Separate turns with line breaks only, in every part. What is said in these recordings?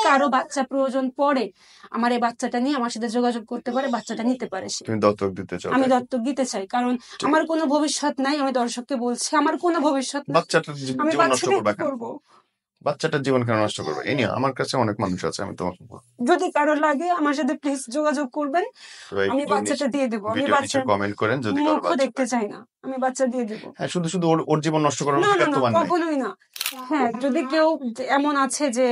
কারো বাচ্চা প্রয়োজন পড়ে, আমার এই বাচ্চাটা নিয়ে আমার সাথে যোগাযোগ করতে পারে, বাচ্চাটা নিতে পারে সে।
তুমি দত্তক দিতে চাও?
আমি দত্তক দিতে চাই, কারণ আমার কোনো ভবিষ্যৎ নাই। আমি দর্শককে বলছি আমার কোনো ভবিষ্যৎ নাই,
বাচ্চাটার
আমি
জীবন নষ্ট
বাচ্চাকে
করবা
কি
কেন?
করবো?
বাচ্চাটার জীবন কেন নষ্ট করবে? এই নিয়ে আমার কাছে অনেক মানুষ আছে, আমি তোমাকে
যদি কারো লাগে আমার সাথে প্লিজ যোগাযোগ করবেন, আমি বাচ্চাটা দিয়ে দেবো। আমি বাচ্চা
কমেন্ট করেন যদি কারো
মুখও দেখতে চাই না, আমি বাচ্চা দিয়ে দেবো।
হ্যাঁ, শুধু শুধু ওর জীবন নষ্ট করার
না না
অধিকার
না,
তোমার নাই।
কখনোই না। হ্যাঁ, যদি কেউ এমন আছে যে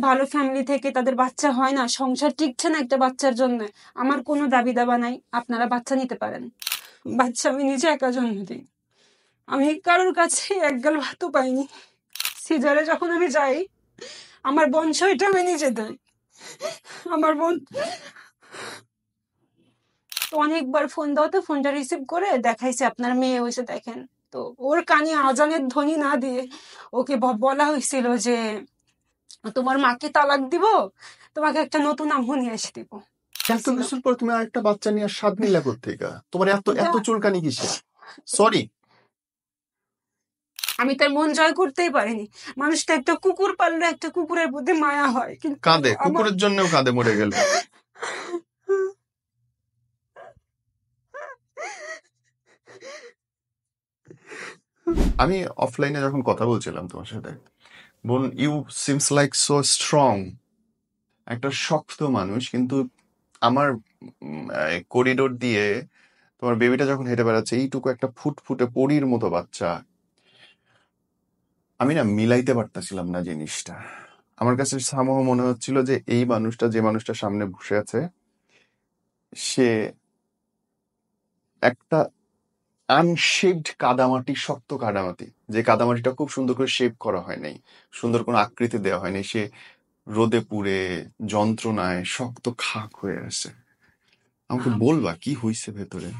ভালো ফ্যামিলি থেকে তাদের বাচ্চা হয় না, সংসার টিকছে না একটা বাচ্চার জন্য, আমার কোনো দাবি দাবা নাই, আপনারা বাচ্চা নিতে পারেন। বাচ্চা আমি নিজে একা জন্ম দিই, আমি কারোর কাছে একগাল ভাতও পাইনি। সিজারে যখন আমি যাই আমার বোন সইটা আমি নিজে দেই। আমার বোন অনেকবার ফোন দাও, তো ফোনটা রিসিভ করে দেখাইছে আপনার মেয়ে হয়েছে দেখেন। তো ওর কানে আজানের ধ্বনি না দিয়ে ওকে বলা হয়েছিল যে তোমার মাকে তালাক দিব, তোমাকে একটা নতুন আম্মু নিয়ে এসে দিব।
এত কিছুর পর তুমি আরেকটা বাচ্চা নিয়ে স্বাদ নিলা কোত্থেকে? তোমার এত এত চুলকানি কিসে? সরি,
আমি তার মন জয় করতেই পারিনি। মানুষটা একটা কুকুর পাললে একটা কুকুরের প্রতি মায়া হয়, কিন্তু
কাঁদে, কুকুরের জন্যও কাঁদে মরে গেল। আমি অফলাইনে যখন কথা বলছিলাম তোমার সাথে, বোন, you seems like so strong, একটা শক্ত মানুষ, কিন্তু আমার করিডোর দিয়ে তোমার বেবিটা যখন হেঁটে বেড়াচ্ছে, এইটুকু একটা ফুটফুটে পরীর মতো বাচ্চা, আমি না মিলাইতে পারতেছিলাম না জিনিসটা। আমার কাছে সামহ মনে হচ্ছিল যে এই মানুষটা, যে মানুষটা সামনে বসে আছে, সে একটা আনশেপড কাদামাটি, শক্ত কাদামাটি, যে কাদামাটিটা খুব সুন্দর করে শেপ করা হয় নাই, সুন্দর কোনো আকৃতি দেওয়া হয়নি, সে রোদে পুড়ে যন্ত্রণায় শক্ত খাক হয়ে আছে। আমাকে বলবা কি হইছে ভেতরে?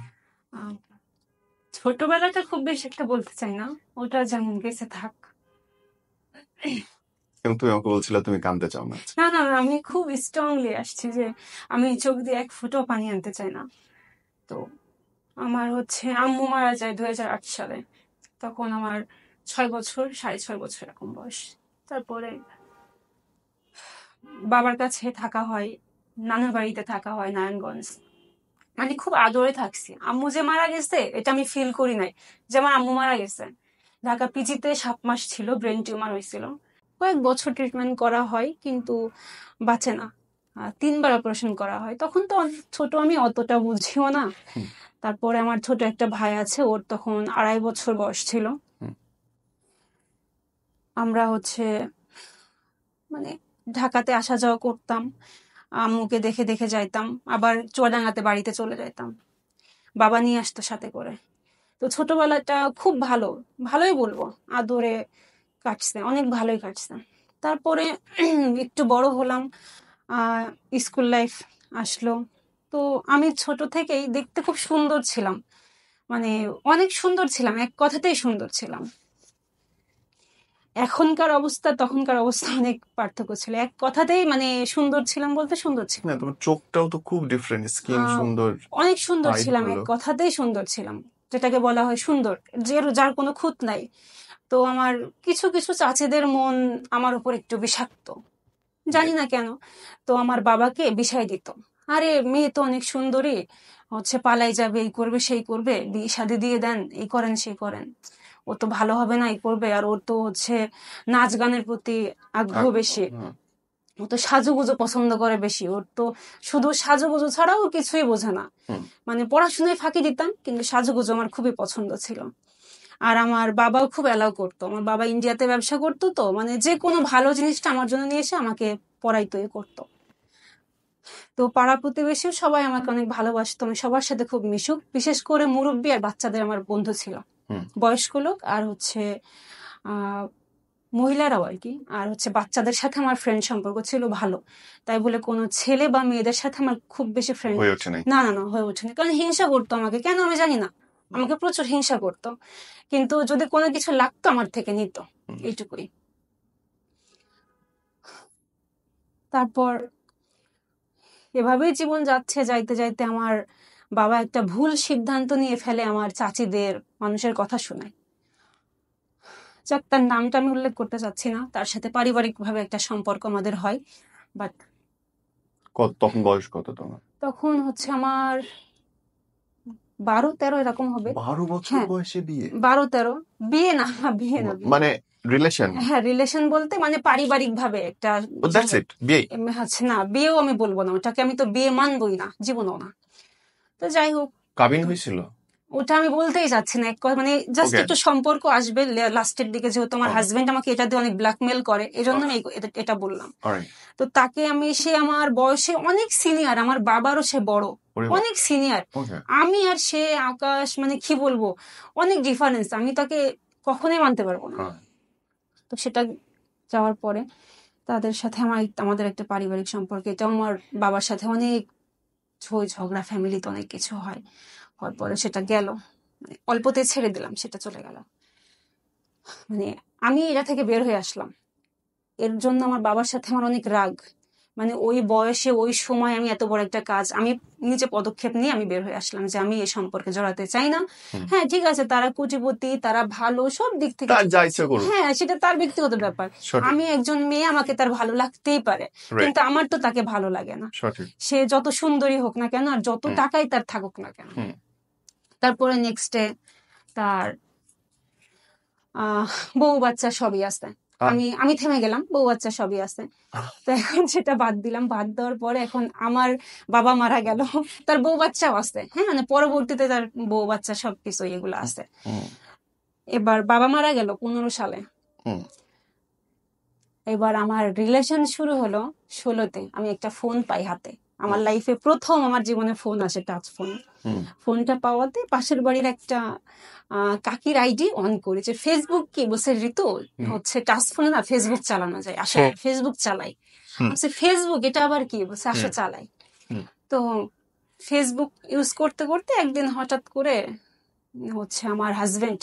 ছোটবেলাটা খুব বেশি একটা বলতে চাই না, ওটা যেমন গেছে থাক।
এবং তুমি আমাকে বলছিলে তুমি কাঁদতে চাও না।
না না, আমি খুব স্ট্রংলি আসছি যে আমি চোখ দিয়ে এক ফুটও পানি আনতে চাই না। তো আমার আম্মু মারা যায় 2008 সালে, তখন আমার 6 বছর, 6.5 বছর এরকম বয়স। তারপরে বাবার কাছে থাকা হয়, নানুর বাড়িতে থাকা হয় নারায়ণগঞ্জ, মানে খুব আদরে থাকছি। আম্মু যে মারা গেছে এটা আমি ফিল করি নাই যে আমার আম্মু মারা গেছে। ঢাকা পিজিতে 7 মাস ছিল, ব্রেন টিউমার হয়েছিল, কয়েক বছর ট্রিটমেন্ট করা হয় কিন্তু বাঁচে না। 3বার অপারেশন করা হয়। তখন তো ছোট, আমি অতটা বুঝিও না। তারপরে আমার ছোট একটা ভাই আছে, ওর তখন 2.5 বছর বয়স ছিল। আমরা মানে ঢাকাতে আসা যাওয়া করতাম, আম্মুকে দেখে দেখে যাইতাম, আবার চুয়াডাঙ্গাতে বাড়িতে চলে যাইতাম, বাবা নিয়ে আসতো সাথে করে। তো ছোটবেলাটা খুব ভালোই বলবো, আদরে কাটছে, অনেক ভালোই কাটছে। তারপরে একটু বড় হলাম, স্কুল লাইফ আসলো। তো আমি ছোট থেকেই দেখতে খুব সুন্দর ছিলাম, মানে অনেক সুন্দর ছিলাম, এক কথাতেই সুন্দর ছিলাম। এখনকার অবস্থা তখনকার অবস্থা অনেক পার্থক্য ছিল, এক কথাতেই মানে সুন্দর ছিলাম বলতে সুন্দর ছিলাম।
না, তোমার চোখটাও তো খুব ডিফারেন্ট, স্কিন সুন্দর,
অনেক সুন্দর ছিলাম, এক কথাতেই সুন্দর ছিলাম, যেটাকে বলা হয় সুন্দর, যার কোনো খুঁত নাই। তো আমার কিছু কিছু চাচিদের মন আমার উপর একটু বিষাক্ত, জানি না কেন। তো আমার বাবাকে বিষাই দিত, আরে মেয়ে তো অনেক সুন্দরী, পালাই যাবে, এই করবে সেই করবে, বিয়ে শাদী দিয়ে দেন, এই করেন সেই করেন, ও তো ভালো হবে না, এই করবে, আর ওর তো নাচ গানের প্রতি আগ্রহ বেশি, ও তো সাজুগুজু পছন্দ করে বেশি, ওর তো শুধু সাজুগুজু ছাড়াও কিছুই বোঝে না। মানে পড়াশোনায় ফাঁকি দিতাম, কিন্তু সাজুগুজু আমার খুবই পছন্দ ছিল। আর আমার বাবাও খুব অ্যালাউ করতো, আমার বাবা ইন্ডিয়াতে ব্যবসা করতো, তো মানে যে কোনো ভালো জিনিসটা আমার জন্য নিয়ে এসে আমাকে পড়াইতো, করতো। তো পাড়া প্রতিবেশী সবাই আমাকে অনেক ভালোবাসতো, আমি সবার সাথে খুব মিশুক, বিশেষ করে মুরব্বী আর বাচ্চাদের আমার বন্ধু ছিল, বয়স্ক লোক আর মহিলারাও আর কি। আর বাচ্চাদের সাথে আমার ফ্রেন্ড সম্পর্ক ছিল ভালো, তাই বলে কোনো ছেলে বা মেয়েদের সাথে আমার খুব বেশি ফ্রেন্ড না না না হয়ে ওঠেনি, কারণ হিংসা করতো আমাকে, কেন আমি জানি না, আমাকে প্রচুর হিংসা করতো, কিন্তু যদি কোনো কিছু লাগতো আমার থেকে নিত, এইটুকুই। তারপর এভাবেই জীবন যাচ্ছে, যাইতে যাইতে আমার বাবা একটা ভুল সিদ্ধান্ত নিয়ে ফেলে, আমার চাচিদের মানুষের কথা শোনায়। যাক, তার নামটা আমি উল্লেখ করতে চাচ্ছি না, তার সাথে পারিবারিক ভাবে একটা সম্পর্ক আমাদের হয়। বাট
তখন বয়স কত তোমার?
তখন হচ্ছে আমার 12-13 এরকম হবে।
12 বছর
হ্যাঁ,
বয়সে বিয়ে?
12-13। বিয়ে না, বিয়ে না, বিয়ে না।
মানে রিলেশন?
হ্যাঁ, রিলেশন বলতে মানে পারিবারিক ভাবে একটা,
দ্যাটস ইট, বিয়ে?
হচ্ছে না, বিয়েও আমি বলবো না, ওটাকে আমি তো বিয়ে মানবই না, জীবনও না। তো যাই হোক,
কাবিন হয়েছিল?
ওটা আমি বলতেই চাচ্ছি না, মানে জাস্ট
ওকে।
একটু সম্পর্ক আসবে লাস্টের দিকে, যেহেতু আমার হাজবেন্ড আমাকে এটা দিয়ে অনেক ব্ল্যাকমেল করে, এজন্য আমি এটা বললাম।
অলরাইট।
তো তাকে আমি, সে আমার বয়সে অনেক সিনিয়র, আমার বাবারও সে বড়, অনেক সিনিয়র।
ওকে।
আমি আর সে আকাশ, মানে কি বলবো, অনেক ডিফারেন্স, আমি তাকে কখনোই মানতে পারবো না। তো সেটা যাওয়ার পরে তাদের সাথে আমাদের একটা পারিবারিক সম্পর্ক, এটা আমার বাবার সাথে অনেক ঝগড়া, ফ্যামিলিতে অনেক কিছু হয়, হওয়ার পরে সেটা গেল, মানে অল্পতে ছেড়ে দিলাম, সেটা চলে গেল। মানে আমি এটা থেকে বের হয়ে আসলাম, এর জন্য আমার বাবার সাথে আমার অনেক রাগ। মানে ওই বয়সে ওই সময় আমি এত বড় একটা কাজ, আমি নিজে পদক্ষেপ নিয়ে আমি বের হয়ে আসলাম যে আমি এই সম্পর্কে জড়াতে চাই না। হ্যাঁ ঠিক আছে, তারা কোটিপতি, তারা ভালো, সব দিক থেকে হ্যাঁ, সেটা তার ব্যক্তিগত ব্যাপার। আমি একজন মেয়ে, আমাকে তার ভালো লাগতেই পারে, কিন্তু আমার তো তাকে ভালো লাগে না, সে যত সুন্দরী হোক না কেন আর যত টাকাই তার থাকুক না কেন। তারপরে নেক্সট ডে তার বউ বাচ্চা সবই আছে, আমি থেমে গেলাম, বউ বাচ্চা সবই আছে। তো এখন সেটা বাদ দিলাম, বাদ দেওয়ার পরে এখন আমার বাবা মারা গেল, তার বউ বাচ্চাও আছে, হ্যাঁ, মানে পরবর্তীতে তার বউ বাচ্চা সবকিছু এগুলো আছে। এবার বাবা মারা গেল 15 সালে। এবার আমার রিলেশন শুরু হলো 16-তে, আমি একটা ফোন পাই হাতে, আমার লাইফে প্রথম আমার জীবনে ফোন আসে, টাচ ফোন। ফোনটা পাওয়াতে পাশের বাড়ির একটা কাকির আইডি অন করেছে, ফেসবুক কি বলছে, ঋতু হচ্ছে টাচ ফোনে না ফেসবুক চালানো যায়, আসো ফেসবুক চালাই। বলছে ফেসবুক, এটা আবার কি, বলছে আসো চালাই। তো ফেসবুক ইউজ করতে করতে একদিন হঠাৎ করে হচ্ছে আমার হাজবেন্ড,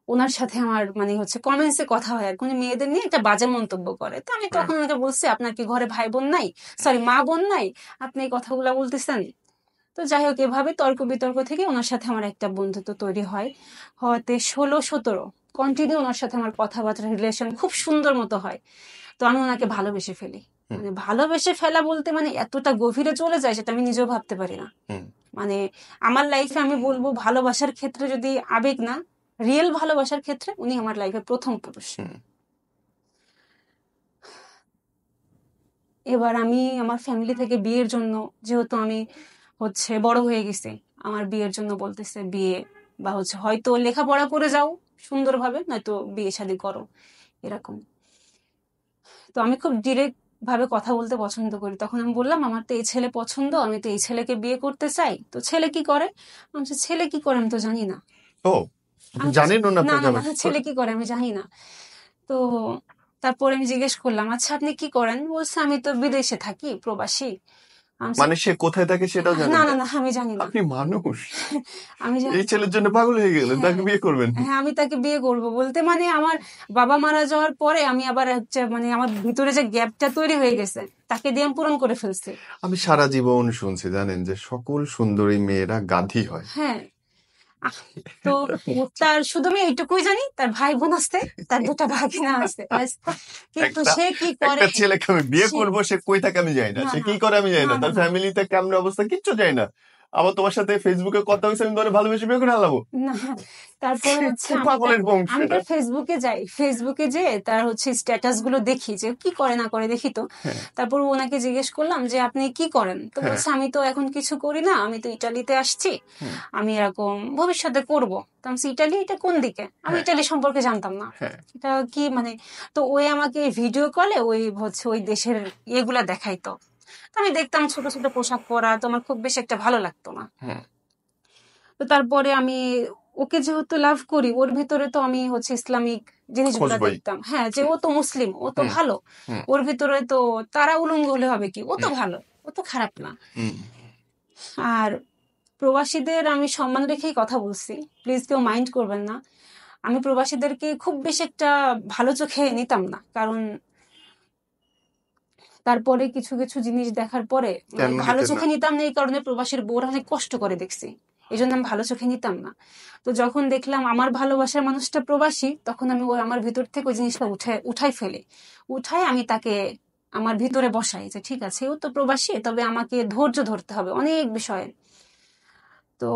ওনার সাথে আমার মানে হচ্ছে কমেন্টসে কথা হয়, আর কোনো মেয়েদের নিয়ে একটা বাজে মন্তব্য করে। তো আমি তখন ওনাকে বলছি, আপনার কি ঘরে ভাই বোন নাই, সরি মা বোন নাই, আপনি এই কথাগুলো বলতেছেন? তো যাই হোক, এভাবে তর্ক বিতর্ক থেকে ওনার সাথে আমার একটা বন্ধুত্ব তৈরি হয়, হওয়াতে 16-17 কন্টিনিউ ওনার সাথে আমার কথাবার্তা, রিলেশন খুব সুন্দর মতো হয়। তো আমি ওনাকে ভালোবেসে ফেলি, মানে ভালোবেসে ফেলা বলতে মানে এতটা গভীরে চলে যায় সেটা আমি নিজেও ভাবতে পারি না। মানে আমার লাইফে আমি বলবো ভালোবাসার ক্ষেত্রে যদি আবেগ না, রিয়েল ভালোবাসার ক্ষেত্রে উনি আমার লাইফে প্রথম পুরুষ। এবার আমি আমার ফ্যামিলি থেকে বিয়ের জন্য, যেহেতু আমি হচ্ছে বড় হয়ে গেছি, আমার বিয়ের জন্য বলতেছে বিয়ে, বা হচ্ছে হয়তো লেখাপড়া করে যাও সুন্দরভাবে, নয়তো বিয়ে শাদী করো, এরকম। তো আমি খুব ডিরেক্ট ভাবে কথা বলতে পছন্দ করি, তখন আমি বললাম আমার তো এই ছেলে পছন্দ, আমি তো এই ছেলেকে বিয়ে করতে চাই। তো ছেলে কি করে? আমি বলছি, ছেলে কি করে আমি তো জানি না। না, ছেলে কি করে আমি জানি না। তো তারপরে আমি জিজ্ঞেস করলাম, আচ্ছা আপনি কি করেন? বলছে আমি তো বিদেশে থাকি, প্রবাসী।
মানে সে কোথায় থাকে সেটাও জানেন না?
না, আমি জানি না।
আপনি মানুষ,
আমি জানি,
এই ছেলের জন্য পাগল হয়ে গেলেন, তাকে বিয়ে করবেন?
হ্যাঁ, আমি তাকে বিয়ে করবো বলতে মানে আমার বাবা মারা যাওয়ার পরে আমি আবার হচ্ছে মানে আমার ভিতরে যে গ্যাপটা তৈরি হয়ে গেছে তাকে দিয়ে আমি পূরণ করে ফেলছি।
আমি সারা জীবন শুনছি জানেন যে সকল সুন্দরী মেয়েরা গাধী হয়।
হ্যাঁ, তো তার শুধু আমি এইটুকুই জানি, তার ভাই বোন আছে, তার 2টা ভাগিনা আছে, কিন্তু সে কি করে,
একটা ছেলেকে আমি বিয়ে করবো, সে কই থাকে আমি জানি না, সে কি করে আমি জানি না, তার ফ্যামিলিতে কেমন অবস্থা কিচ্ছু জানি না। আবার তোমার সাথে ফেসবুকে কথা হয়েছে, আমি তোমার ভালোবেসে বিয়ে করে আলাবো
না। তারপরে হচ্ছে আমি তার ফেসবুকে যাই, ফেসবুকে যে তার হচ্ছে স্ট্যাটাস গুলো দেখি যে কি করে না করে, দেখি তো। তারপর ওনাকে জিজ্ঞেস করলাম যে আপনি কি করেন? তো বলছে আমি তো এখন কিছু করি না, আমি তো ইটালিতে আসছি, আমি এরকম ভবিষ্যতে করবো। তো আমি ইটালি, এটা কোন দিকে? আমি ইটালি সম্পর্কে জানতাম না, এটা কি মানে। তো ওই আমাকে ভিডিও কলে ওই হচ্ছে ওই দেশের এগুলা দেখাইতো, আমি দেখতাম ছোট ছোট পোশাক পরা, তো আমার খুব বেশি একটা ভালো লাগতো না। তো তারপরে আমি ওকে যেহেতু লাভ করি, ওর ভিতরে তো আমি হচ্ছে ইসলামিক জিনিসগুলো দেখতাম, হ্যাঁ, যে ও তো মুসলিম, ও তো ভালো, ওর ভিতরে তো তারা উলঙ্গ হলে হবে কি, ও তো ভালো, ও তো খারাপ না। আর প্রবাসীদের আমি সম্মান রেখেই কথা বলছি, প্লিজ কেউ মাইন্ড করবেন না। আমি প্রবাসীদেরকে খুব বেশি একটা ভালো চোখে নিতাম না, কারণ তারপরে কিছু কিছু জিনিস দেখার পরে ভালো চোখে নিতাম না, এই কারণে প্রবাসীর বউরা অনেক কষ্ট করে দেখছি, এই জন্য আমি ভালো চোখে নিতাম না। তো যখন দেখলাম আমার ভালোবাসার মানুষটা প্রবাসী, তখন আমি আমার ভিতর থেকে ওই জিনিসটা উঠাই ফেলি, উঠাই আমি তাকে আমার ভিতরে বসাই যে ঠিক আছে ও তো প্রবাসী, তবে আমাকে ধৈর্য ধরতে হবে অনেক বিষয়ে। তো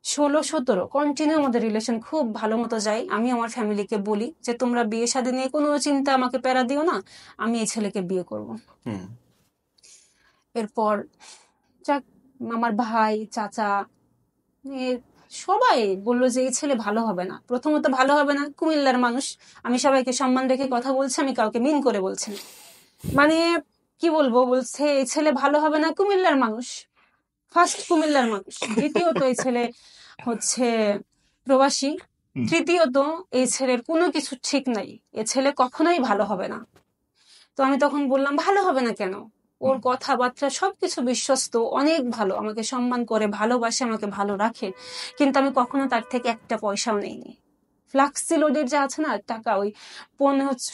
16-17 কন্টিনিউ আমাদের রিলেশন খুব ভালো মতো যায়। আমি আমার ফ্যামিলিকে বলি যে তোমরা বিয়ে শাদী নিয়ে কোনো চিন্তা আমাকে প্যারা দিও না, আমি এই ছেলেকে বিয়ে করব।
হুম
এরপর যাক, আমার ভাই চাচা এ সবাই বললো যে এই ছেলে ভালো হবে না। প্রথমত ভালো হবে না, কুমিল্লার মানুষ, আমি সবাইকে সম্মান রেখে কথা বলছি, আমি কাউকে মিন করে বলছি না। মানে কি বলবো, বলছে এই ছেলে ভালো হবে না, কুমিল্লার মানুষ, ফার্স্ট কুমিল্লার মানুষ, দ্বিতীয়ত এই ছেলে হচ্ছে প্রবাসী,
হুম
তৃতীয়ত এই ছেলের কোনো কিছু ঠিক নাই, এ ছেলে কখনোই ভালো হবে না। তো আমি তখন বললাম ভালো হবে না কেন, ওর
হুম
কথাবার্তা সবকিছু বিশ্বস্ত, অনেক ভালো, আমাকে সম্মান করে, ভালোবাসে, আমাকে ভালো রাখে, কিন্তু আমি কখনো তার থেকে একটা পয়সাও নেইনি। ফ্লাক্সি লোডের যে আছে না টাকা, ওই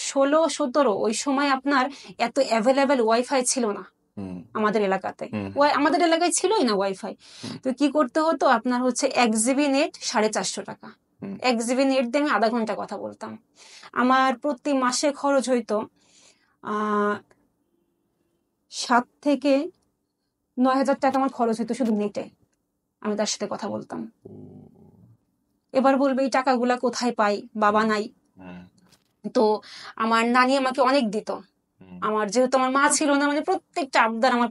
16-17 ওই সময় আপনার এত অ্যাভেলেবেল ওয়াইফাই ছিল না
হুম
আমাদের এলাকাতে।
হুম
আমাদের এলাকায় ছিলই না ওয়াইফাই।
হুম
তো কি করতে হতো, আপনার হচ্ছে 1 জিবি নেট 450 টাকা।
হুম
1 জিবি নেট দিয়ে আমি আধা ঘন্টা কথা বলতাম। আমার প্রতি মাসে খরচ হইতো 7 থেকে 9 হাজার টাকা আমার খরচ হতো শুধু নেটে, আমি তার সাথে কথা বলতাম। এবার বলবে এই টাকাগুলা কোথায় পাই, বাবা নাই।
হুম
তো আমার নানি আমাকে অনেক দিত,
হুম
আমার যেহেতু আমার মা ছিল না, মানে প্রত্যেকটা আবদার আমার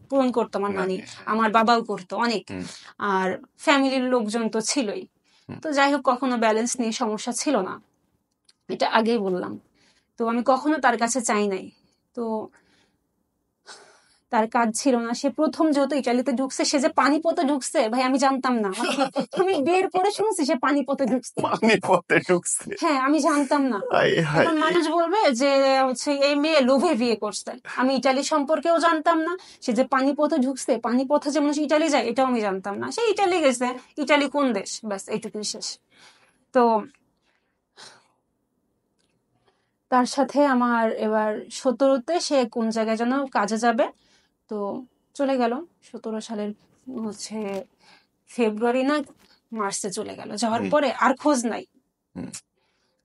পূরণ করতো আমার নানি, আমার বাবাও করতো অনেক।
হুম
আর ফ্যামিলির লোকজন তো ছিলই।
হুম
তো যাই হোক, কখনো ব্যালেন্স নিয়ে সমস্যা ছিল না, এটা আগেই বললাম। তো আমি কখনো তার কাছে চাই নাই। তো তার কাজ ছিল না, সে প্রথম যেহেতু ইটালিতে ঢুকছে, সে যে পানিপথে ঢুকছে ভাই আমি জানতাম না, আমি বের পরে শুনছি সে পানিপথে ঢুকছে।
পানিপথে ঢুকছে।
হ্যাঁ, আমি জানতাম না।
হায় হায়।
এখন মানুষ বলবে যে হচ্ছে এই মেয়ে লোভে বিয়ে করছে। আমি ইটালি সম্পর্কেও জানতাম না, সে যে পানিপথে ঢুকছে, পানিপথে যে মানুষ ইটালি যায় এটাও আমি জানতাম না। সে ইটালি গেছে, ইটালি কোন দেশ, ব্যাস এইটুকুই শেষ। তো তার সাথে আমার এবার 17-তে সে কোন জায়গায় যেন কাজে যাবে, তো চলে গেল। 17 সালের হচ্ছে ফেব্রুয়ারি না মার্চে চলে গেল। যাওয়ার
হুম
পরে আর খোঁজ নাই,
হুম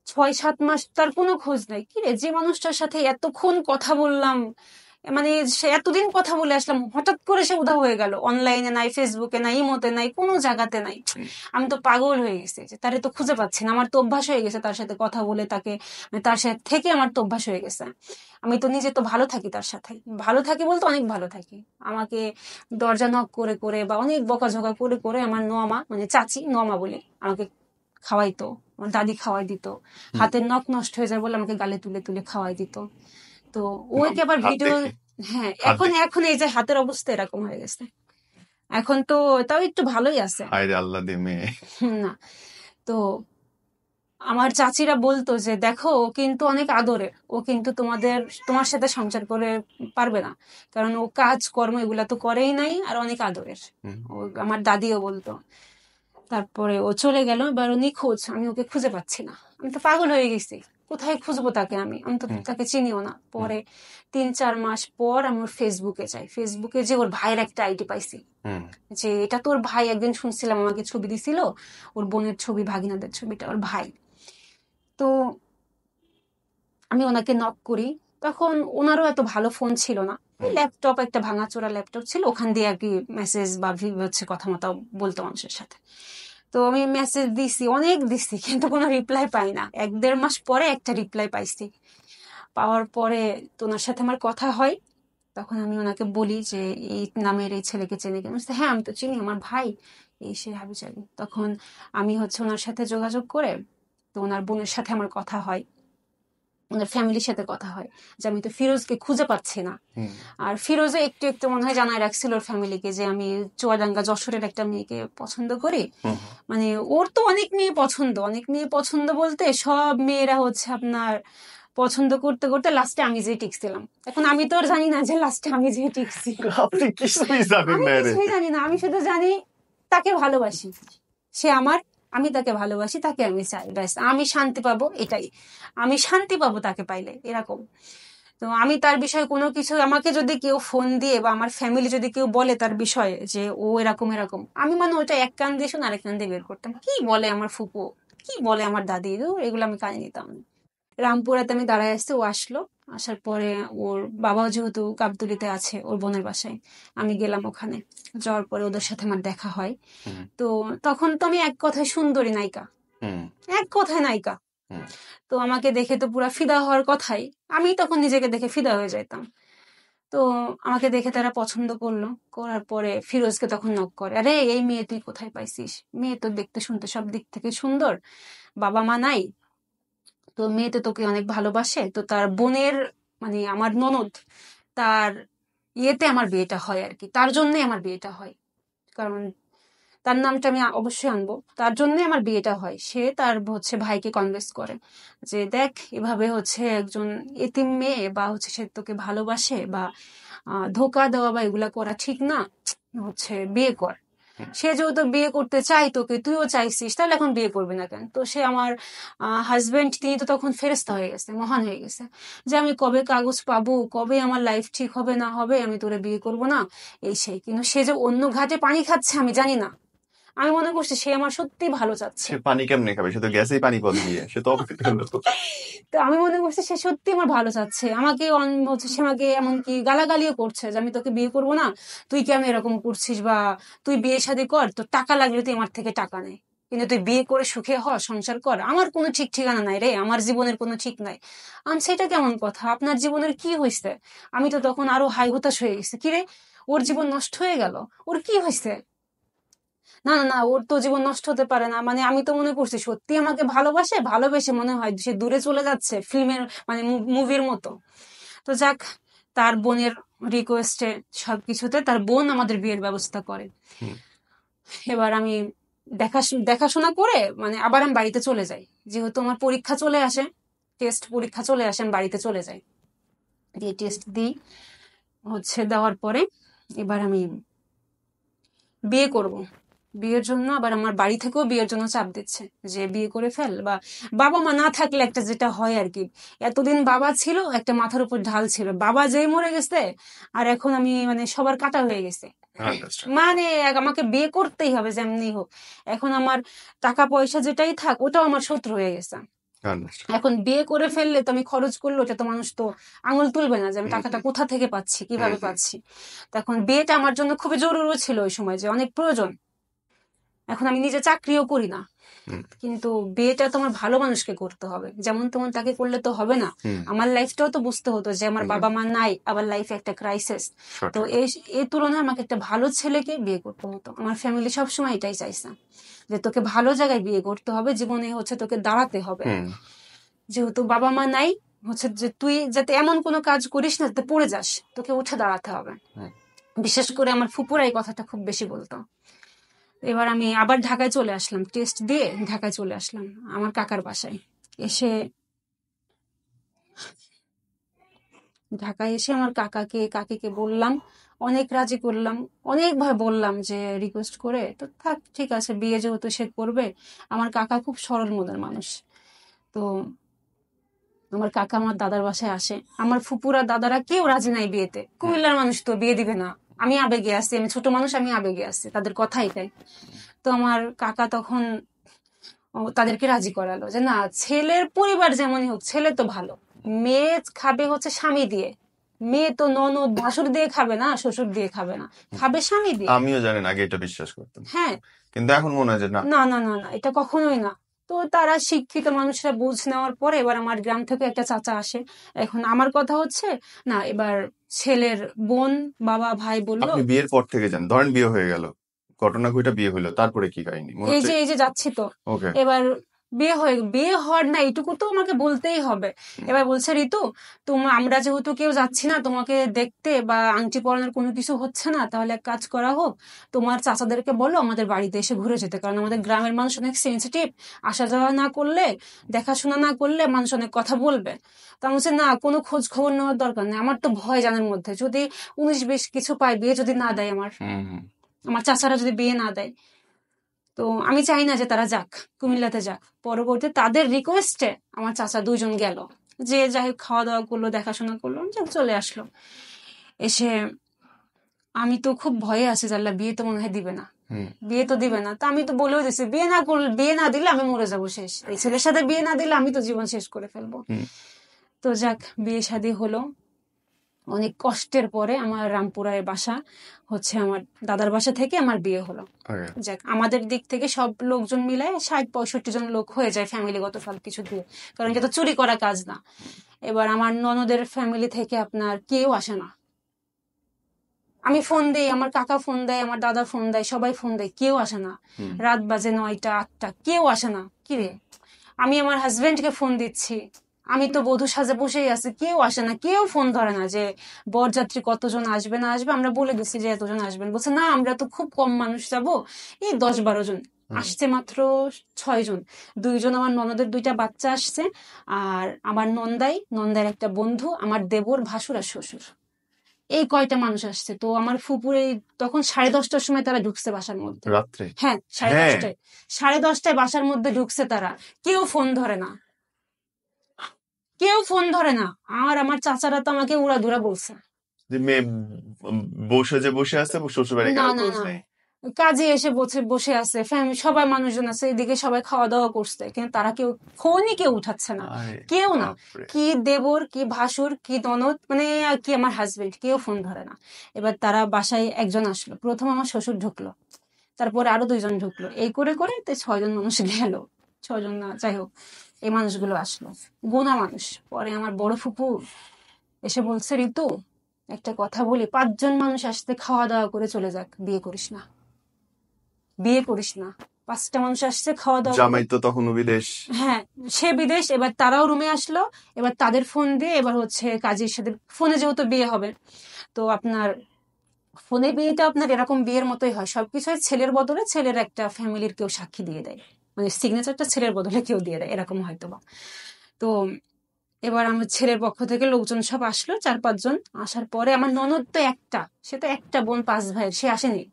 6-7 মাস তার কোনো খোঁজ নাই। কি রে, যে মানুষটার সাথে এতক্ষণ কথা বললাম, মানে সে এতদিন কথা বলে আসলাম, হঠাৎ করে সে উধাও হয়ে গেল, অনলাইনে নাই, ফেসবুকে নাই, ইমোতে নাই, কোনো জায়গাতে নাই।
হুম
আমি তো পাগল হয়ে গেছি যে তারে তো খুঁজে পাচ্ছি না। আমার তো অভ্যাস হয়ে গেছে তার সাথে কথা বলে, তাকে মানে তার সাথে থেকে আমার তো অভ্যাস হয়ে গেছে। আমি তো নিজে তো ভালো থাকি তার সাথে, ভালো থাকি বলতে অনেক ভালো থাকি। আমাকে দরজা নক করে করে বা অনেক বকাঝকা করে করে আমার নোয়ামা, মানে চাচি নোয়ামা বলে, আমাকে খাওয়াইতো, আমার দাদি খাওয়াই দিত।
হুম।
হাতের নখ নষ্ট হয়ে যায় বলে আমাকে গালে তুলে তুলে খাওয়াই দিত। তো ওইকে আবার
হাতে
ভিডিও, হ্যাঁ এখন
হাতে
এখন এই যে হাতের অবস্থা এরকম হয়ে গেছে। এখন তো তাও একটু ভালোই আছে।
হায় রে আল্লাহ দে মেয়ে।
না, তো আমার চাচিরা বলতো যে দেখো ও কিন্তু অনেক আদরের, ও কিন্তু তোমার সাথে সংসার করে পারবে না, কারণ ও কাজ কর্ম এগুলা তো করেই নাই, আর অনেক আদরের।
হুম
ও আমার দাদিও বলতো। তারপরে ও চলে গেল, এবার ও নিখোঁজ, আমি ওকে খুঁজে পাচ্ছি না। আমি তো পাগল হয়ে গেছি, কোথায় খুঁজবো তাকে, আমি তো
হুম
তাকে চিনিও না।
হুম
পরে 3-4 মাস পর আমি ওর ফেসবুকে যাই, ফেসবুকে যে ওর ভাইয়ের একটা আইডি পাইছি,
হুম
যে এটা তোর ভাই, একদিন শুনছিলাম আমাকে ছবি দিছিল, ওর বোনের ছবি, ভাগিনাদের ছবিটা ওর ভাই। তো আমি ওনাকে নক করি, তখন ওনারও এত ভালো ফোন ছিল না,
হুম
ল্যাপটপ, একটা ভাঙাচোরা ল্যাপটপ ছিল, ওখান দিয়ে আর কি মেসেজ বা হচ্ছে কথা মতো বলতো মানুষের সাথে। তো আমি মেসেজ দিছি, অনেক দিছি, কিন্তু কোনো রিপ্লাই পাই না। 1-1.5 মাস পরে একটা রিপ্লাই পাইছি। পাওয়ার পরে তো ওনার সাথে আমার কথা হয়। তখন আমি ওনাকে বলি যে এই নামের এই ছেলেকে চেনে কিনা। বলছে, হ্যাঁ আমি তো চিনি, আমার ভাই, এই সে হাবিজাবি। তখন আমি হচ্ছে ওনার সাথে যোগাযোগ করে, তো ওনার বোনের সাথে আমার কথা হয়, ওনার ফ্যামিলির সাথে কথা হয়, যে আমি তো ফিরোজকে খুঁজে পাচ্ছি না।
হুম
আর ফিরোজও একটু একটু মনে হয় জানাই রাখছিল ওর ফ্যামিলিকে যে আমি চুয়াডাঙ্গা যশোরের একটা মেয়েকে পছন্দ করি।
হুম
মানে ওর তো অনেক মেয়ে পছন্দ, অনেক মেয়ে পছন্দ বলতে সব মেয়েরা হচ্ছে আপনার পছন্দ করতে করতে লাস্টে আমি যে টিকছিলাম। এখন আমি তো আর জানি না যে লাস্টে আমি যে টিকছি,
আপনি কিছুই জানেন
আমি
না রে।
কিছুই জানি না, আমি শুধু জানি তাকে ভালোবাসি, সে আমার, আমি তাকে ভালোবাসি, তাকে আমি চাই, ব্যাস আমি শান্তি পাবো, এটাই, আমি শান্তি পাবো তাকে পাইলে, এরকম। তো আমি তার বিষয়ে কোনো কিছু, আমাকে যদি কেউ ফোন দিয়ে বা আমার ফ্যামিলি যদি কেউ বলে তার বিষয়ে যে ও এরকম এরকম, আমি মানে ওটা এক কান দিয়ে শুনে আরেক কান দিয়ে বের করতাম, কি বলে আমার ফুপু, কি বলে আমার দাদি, এগুলো আমি কানে নিতাম না। রামপুরাতে আমি দাঁড়ায় আসছি, ও আসলো। আসার পরে ওর বাবাও যেহেতু গাবতলীতে আছে ওর বোনের বাসায়, আমি গেলাম ওখানে। যাওয়ার পরে ওদের সাথে আমার দেখা হয়।
হুম
তো তখন তো আমি এক কথায় সুন্দরী নায়িকা,
হুম
এক কথায় নায়িকা।
হুম
তো আমাকে দেখে তো পুরা ফিদা হওয়ার কথাই, আমি তখন নিজেকে দেখে ফিদা হয়ে যাইতাম। তো আমাকে দেখে তারা পছন্দ করলো। করার পরে ফিরোজকে তখন নক করে, আরে এই মেয়ে তুই কোথায় পাইছিস? মেয়ে তো দেখতে শুনতে সব দিক থেকে সুন্দর, বাবা মা নাই, তো মেয়ে তো তোকে অনেক ভালোবাসে। তো তার বোনের, মানে আমার ননদ, তার ইয়েতে আমার বিয়েটা হয় আর কি, তার জন্যই আমার বিয়েটা হয়। কারণ তার নামটা আমি অবশ্যই আনবো, তার জন্য আমার বিয়েটা হয়। সে তার হচ্ছে ভাইকে কনভিন্স করে যে দেখ, এভাবে হচ্ছে একজন এতিম মেয়ে বা হচ্ছে সে তোকে ভালোবাসে বা ধোকা দেওয়া বা এগুলা করা ঠিক না, হচ্ছে বিয়ে কর।
হুম।
সে যেহেতু বিয়ে করতে চাই তোকে, তুইও চাইছিস, তাহলে এখন বিয়ে করবি না কেন? তো সে আমার হাজবেন্ড, তিনি তো তখন ফেরেস্তা হয়ে গেছে, মহান হয়ে গেছে, যে আমি কবে কাগজ পাবো, কবে আমার লাইফ ঠিক হবে না হবে, আমি তোরে বিয়ে করব না, এই সেই। কিন্তু সে যে অন্য ঘাটে পানি খাচ্ছে আমি জানি না, আমি মনে করছি সে আমার সত্যি ভালো চাচ্ছে।
সে পানি কেমনে খাবে? সে তো গেছেই পানিপথ দিয়ে, সে তো অবশ্যই হলো।
তো আমি মনে করছি সে সত্যি আমার ভালো চাচ্ছে, আমাকে হচ্ছে সে আমাকে এমনকি গালাগালিও করছে যে আমি তোকে বিয়ে করবো না, তুই কেন এরকম করছিস, বা তুই বিয়ে শাদী কর, তোর টাকা লাগলে তুই আমার থেকে টাকা নেই, কিন্তু তুই বিয়ে করে সুখে হ, সংসার কর। আমার কোনো ঠিক ঠিকানা নাই রে, আমার জীবনের কোনো ঠিক নাই। আমি সেটা কেমন কথা, আপনার জীবনের কি হয়েছে? আমি তো তখন আরো হাই হতাশ হয়ে গেছি, কিরে ওর জীবন নষ্ট হয়ে গেল, ওর কি হয়েছে? না না না, ওর তো জীবন নষ্ট হতে পারে না, মানে আমি তো মনে করছি সত্যি আমাকে ভালোবাসে, ভালোবেসে মনে হয় সে দূরে চলে যাচ্ছে ফিল্মের, মানে মুভির মতো। তো যাক, তার বোনের রিকোয়েস্টে সবকিছুতে তার বোন আমাদের বিয়ের ব্যবস্থা করে।
হুম
এবার আমি দেখাশোনা করে মানে আবার আমি বাড়িতে চলে যাই, যেহেতু আমার পরীক্ষা চলে আসে, টেস্ট পরীক্ষা চলে আসে, আমি বাড়িতে চলে যাই, দিয়ে টেস্ট দিই। হচ্ছে দেওয়ার পরে এবার আমি বিয়ে করব। বিয়ের জন্য আবার আমার বাড়ি থেকেও বিয়ের জন্য চাপ দিচ্ছে যে বিয়ে করে ফেল, বা বাবা মা না থাকলে একটা যেটা হয় আর কি, এতদিন বাবা ছিল, একটা মাথার উপর ঢাল ছিল, বাবা যেই মরে গেছে আর এখন আমি মানে সবার কাটা হয়ে গেছে,
আন্ডারস্ট্যান্ড
মানে আমাকে বিয়ে করতেই হবে যেমনি হোক। এখন আমার টাকা পয়সা যেটাই থাক ওটাও আমার শত্রু হয়ে গেছে।
আন্ডারস্ট্যান্ড।
এখন বিয়ে করে ফেললে তো আমি খরচ করলে ওটা তো মানুষ তো আঙুল তুলবে না যে আমি
হুম
টাকাটা
হুম
কোথা থেকে পাচ্ছি,
হুম
কিভাবে
হুম
পাচ্ছি। তখন বিয়েটা আমার জন্য খুবই জরুরি ছিল ওই সময়, যে অনেক প্রয়োজন। এখন আমি নিজে চাকরিও করি না,
হুম
কিন্তু বিয়েটা তোমার ভালো মানুষকে করতে হবে, যেমন তেমন তাকে করলে তো হবে না।
হুম,
আমার লাইফটাও তো বুঝতে হতো যে আমার
একদম
বাবা মা নাই, আবার লাইফে একটা ক্রাইসিস। তো
সঠিক।
এই এই তুলনায় আমাকে একটা ভালো ছেলেকে বিয়ে করতে হতো, আমার ফ্যামিলি সবসময় এটাই চাইছে যে তোকে ভালো জায়গায় বিয়ে করতে হবে, জীবনে হচ্ছে তোকে দাঁড়াতে হবে।
হুম
যেহেতু বাবা মা নাই, হচ্ছে যে তুই যাতে এমন কোনো কাজ করিস না যাতে পড়ে যাস, তোকে উঠে দাঁড়াতে হবে।
হুম
বিশেষ করে আমার ফুপুরা এই কথাটা খুব বেশি বলতো। এবার আমি আবার ঢাকায় চলে আসলাম, টেস্ট দিয়ে ঢাকায় চলে আসলাম আমার কাকার বাসায়। এসে ঢাকায় এসে আমার কাকিকে বললাম, অনেক রাজি করলাম, অনেকভাবে বললাম যে রিকোয়েস্ট করে, তো থাক ঠিক আছে, বিয়ে যেহেতু সে করবে। আমার কাকা খুব সরল মনের মানুষ। তো আমার কাকা আমার দাদার বাসায় আসে, আমার ফুপুরা দাদারা কেউ রাজি নাই বিয়েতে,
হুম
কুমিল্লার মানুষ তো বিয়ে দিবে না। আমি আবেগে আছি, আমি ছোট মানুষ, আমি আবেগে আছি, তাদের কথাই তাই। তো আমার কাকা তখন তাদেরকে রাজি করালো যে না, ছেলের পরিবার যেমনই হোক, ছেলে তো ভালো, মেয়ে খাবে হচ্ছে স্বামী দিয়ে, মেয়ে তো ননদ ভাসুর দিয়ে খাবে না, শ্বশুর দিয়ে খাবে না,
হুম।
খাবে স্বামী দিয়ে।
আমিও জানেন আগে এটা বিশ্বাস করতাম,
হ্যাঁ,
কিন্তু এখন মনে হয় যে না।
না না না না, এটা কখনোই না। তো তারা শিক্ষিত মানুষরা বুঝ নেওয়ার পরে এবার আমার গ্রাম থেকে একটা চাচা আসে। এখন আমার কথা হচ্ছে, না এবার ছেলের বোন, বাবা ভাই বলল,
আপনি বিয়ের পর থেকে যান, ধরেন বিয়ে হয়ে গেল, ঘটনা কইটা বিয়ে হইলো, তারপরে কি কাহিনী মনে হচ্ছে?
এই যে যাচ্ছি তো।
ওকে।
এবার বিয়ে হওয়ার না, এটুকু তো আমাকে বলতেই হবে। এবার বলছে, ঋতু আমরা যেহেতু কেউ যাচ্ছি না তোমাকে দেখতে, বা আংটি পরানোর কোনো কিছু হচ্ছে না, তাহলে এক কাজ করা হোক, তোমার চাচাদেরকে বলো আমাদের বাড়িতে এসে ঘুরে যেতে, কারণ আমাদের গ্রামের মানুষ অনেক সেন্সিটিভ, আসা যাওয়া না করলে, দেখাশোনা না করলে মানুষ অনেক কথা বলবে। তো আমি বলছি, না কোনো খোঁজ খবর নেওয়ার দরকার নেই, আমার তো ভয় জানার মধ্যে, যদি 19-20 কিছু পায়, বিয়ে যদি না দেয়,
হুম হুম
আমার চাচারা যদি বিয়ে না দেয়, তো আমি চাই না যে তারা যাক, কুমিল্লাতে যাক। পরবর্তী তাদের রিকোয়েস্টে আমার চাচা দুইজন গেল, যে যাই হোক খাওয়া দাওয়া করলো, দেখাশোনা করলো, চলে আসলো। এসে আমি তো খুব ভয়ে আছি, জানলা বিয়ে তো মনে হয় দিবে না।
হুম
বিয়ে তো দিবে না। তো আমি তো বলেও দিছি, বিয়ে না দিলে আমি মরে যাবো শেষ, এই ছেলের সাথে বিয়ে না দিলে আমি তো জীবন শেষ করে ফেলবো।
হুম
তো যাক, বিয়ে শাদী হলো। অনেক কষ্টের পরে আমার রামপুরায় বাসা, হচ্ছে আমার দাদার বাসা থেকে আমার বিয়ে হলো।
ওকে
যাক, আমাদের দিক থেকে সব লোকজন মিলে 60-65 জন লোক হয়ে যায় ফ্যামিলিগত সব কিছু দিয়ে, কারণ এটা তো চুরি করা কাজ না। এবার আমার ননদের ফ্যামিলি থেকে আপনার কেউ আসে না। আমি ফোন দেই, আমার কাকা ফোন দেয়, আমার দাদা ফোন দেয়, সবাই ফোন দেয়, কেউ আসে না।
হুম
রাত বাজে 9টা 8টা, কেউ আসে না। কি রে, আমি আমার হাজবেন্ডকে ফোন দিচ্ছি, আমি তো বধূ সাজে বসেই আছি, কেউ আসে না, কেউ ফোন ধরে না যে বরযাত্রী কতজন আসবে না আসবে। আমরা বলে দিচ্ছি যে এতজন আসবেন, বলছে না আমরা তো খুব কম মানুষ যাবো, এই 10-12 জন।
হুম
আসছে মাত্র 6 জন। 2 জন আমার ননদের 2টা বাচ্চা আসছে, আর আমার নন্দাইয়ের একটা বন্ধু, আমার দেবর, ভাসুর আর শ্বশুর, এই কয়টা মানুষ আসছে। তো আমার ফুপুর তখন 10:30টার সময় তারা ঢুকছে বাসার মধ্যে।
রাত্রে
হ্যাঁ, সাড়ে
হ্যাঁ
দশটায় 10:30টায় বাসার মধ্যে ঢুকছে তারা। কেউ ফোন ধরে না, কেউ ফোন ধরে না। আর আমার চাচারা তো আমাকে উড়াধুরা বলছে।
যে মেয়ে বসে যে বসে আছে শ্বশুর বাড়ি
না
কারো
না
খোঁজ
না,
নেই
কাজে এসে বসে বসে আছে, ফ্যামিলি সবাই মানুষজন আছে, এদিকে সবাই খাওয়া দাওয়া করছে, কিন্তু তারা কেউ ফোনই কেউ উঠাচ্ছে না,
আরে
কেউ না।
বাপরে
কি দেবর, কি ভাসুর, কি ননদ, মানে আর কি আমার হাজবেন্ড, কেউ ফোন ধরে না। এবার তারা বাসায় একজন আসলো, প্রথম আমার শ্বশুর ঢুকলো, তারপরে আরো 2 জন ঢুকলো, এই করে করে তো 6 জন মানুষ গেল। 6 জন না, যাই হোক, এই মানুষগুলো আসলো, গোনা মানুষ। পরে আমার বড় ফুপু এসে বলছে, ঋতু একটা কথা বলি, 5 জন মানুষ আসতে খাওয়া দাওয়া করে চলে যাক, বিয়ে করিস না, বিয়ে করিস না। 5টা মানুষ আসছে খাওয়া দাওয়া করে।
জামাই তো তখন বিদেশ
হ্যাঁ, সে বিদেশ। এবার তারাও রুমে আসলো, এবার তাদের ফোন দিয়ে এবার হচ্ছে কাজীর সাথে ফোনে, যেহেতু বিয়ে হবে, তো আপনার ফোনে বিয়েটা আপনার এরকম বিয়ের মতোই হয়, সবকিছু হয় ছেলের বদলে ছেলের একটা ফ্যামিলির কেউ সাক্ষী দিয়ে দেয়, মানে সিগনেচারটা ছেলের বদলে কেউ দিয়ে দেয়, এরকম হয়তো বা। তো এবার আমার ছেলের পক্ষ থেকে লোকজন সব আসলো, 4-5 জন। আসার পরে আমার ননদ তো একটা, সে তো একটা বোন 5 ভাইয়ের, সে আসেনি।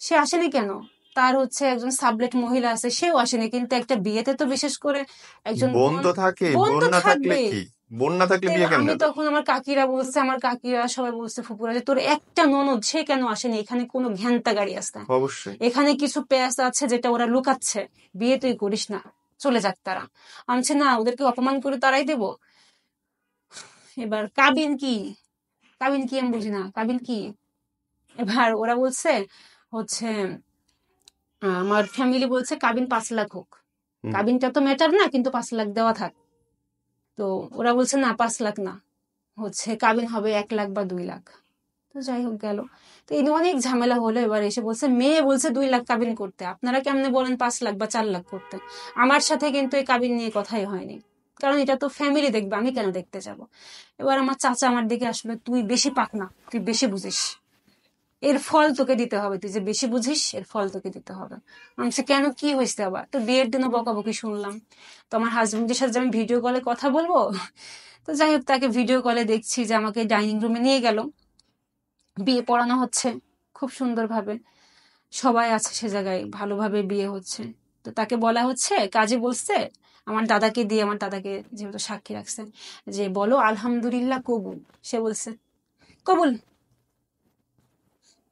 সে আসেনি কেন, তার হচ্ছে একজন সাবলেট মহিলা আছে, সেও আসেনি। কিন্তু একটা বিয়েতে তো বিশেষ করে একজন
বোন
বোন,
তো থাকে
বোন
বোন
তো
না থাকলে
থাকবে।
কি বোন না থাকলে
তো
বিয়ে
এবার আমি
কেমনে হবে
তখন, আমার কাকিরা বলছে, আমার কাকিরা সবাই বলছে, ফুপুরা, যে তোর একটা ননদ, সে কেন আসেনি, এখানে কোনো ঘ্যানটা গাড়ি আছে,
অবশ্যই
এখানে কিছু পেঁয়াজ আছে যেটা ওরা লুকাচ্ছে, বিয়ে তুই করিস না, চলে যাক তারা। আনছে না, ওদেরকে অপমান করে তারাই দেব। এবার কাবিন কি, কাবিন কি আমি বুঝি না, কাবিন কি। এবার ওরা বলছে হচ্ছে, আমার ফ্যামিলি বলছে কাবিন 5 লাখ হোক,
হুম
কাবিনটা তো ম্যাটার না, কিন্তু 5 লাখ দেওয়া থাক। তো ওরা বলছে না, 5 লাখ না, হচ্ছে কাবিন হবে 1 লাখ বা 2 লাখ। তো যাই হোক, গেল। তো এই নিয়ে অনেক ঝামেলা হলো। এবার এসে বলছে, মেয়ে বলছে 2 লাখ কাবিন করতে, আপনারা কেমনে বলেন 5 লাখ বা 4 লাখ করতে। আমার সাথে কিন্তু এই কাবিন নিয়ে কথাই হয়নি, কারণ এটা তো ফ্যামিলি দেখবে, আমি কেন দেখতে যাব। এবার আমার চাচা আমার দিকে আসলে, তুই বেশি পাক না, তুই বেশি বুঝিস, এর ফল তোকে দিতে হবে, তুই যে বেশি বুঝিস এর ফল তোকে দিতে হবে। আমি বলছি, কেন, কি হয়েছে আবার। তো বিয়ের দিনও বকাবকি শুনলাম। তো আমার হাজবেন্ডের সাথে যে আমি ভিডিও কলে কথা বলবো, তো যাই হোক, তাকে ভিডিও কলে দেখছি যে আমাকে ডাইনিং রুমে নিয়ে গেল, বিয়ে পড়ানো হচ্ছে খুব সুন্দরভাবে, সবাই আছে সে জায়গায়, ভালোভাবে বিয়ে হচ্ছে। তো তাকে বলা হচ্ছে, কাজী বলছে আমার দাদাকে দিয়ে, আমার দাদাকে যেহেতু সাক্ষী রাখছে, যে বলো আলহামদুলিল্লাহ কবুল। সে বলছে কবুল,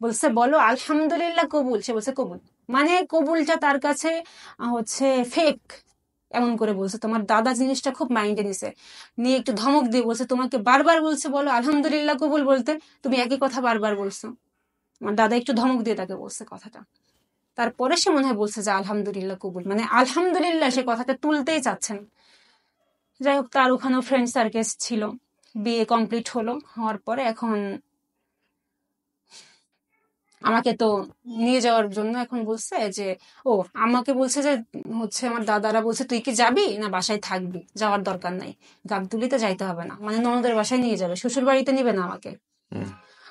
বলছে বলো আলহামদুলিল্লাহ কবুল, সে বলছে কবুল। মানে কবুলটা তার কাছে হচ্ছে ফেক, এমন করে বলছে। তোমার দাদা জিনিসটা খুব মাইন্ডে নিছে, নিয়ে একটু ধমক দিয়ে বলছে, তোমাকে বারবার বলছে বলো আলহামদুলিল্লাহ কবুল বলতে, তুমি একই কথা বারবার বলছো। আমার দাদা একটু ধমক দিয়ে তাকে বলছে কথাটা। তারপরে সে মনে হয় বলছে যে আলহামদুলিল্লাহ কবুল, মানে আলহামদুলিল্লাহ সে কথাটা তুলতেই চাচ্ছেন। যাই হোক, তার ওখানেও ফ্রেন্ড সার্কেল ছিল। বিয়ে কমপ্লিট হলো, হওয়ার পরে এখন আমাকে তো নিয়ে যাওয়ার জন্য এখন বলছে যে, ও আমাকে বলছে যে, হচ্ছে আমার দাদারা বলছে তুই কি যাবি না বাসায় থাকবি, যাওয়ার দরকার নাই, গাবদুলিতে যাইতে হবে না, মানে ননদের বাসায় নিয়ে যাবে, শ্বশুর বাড়িতে নিবে না আমাকে।
হুম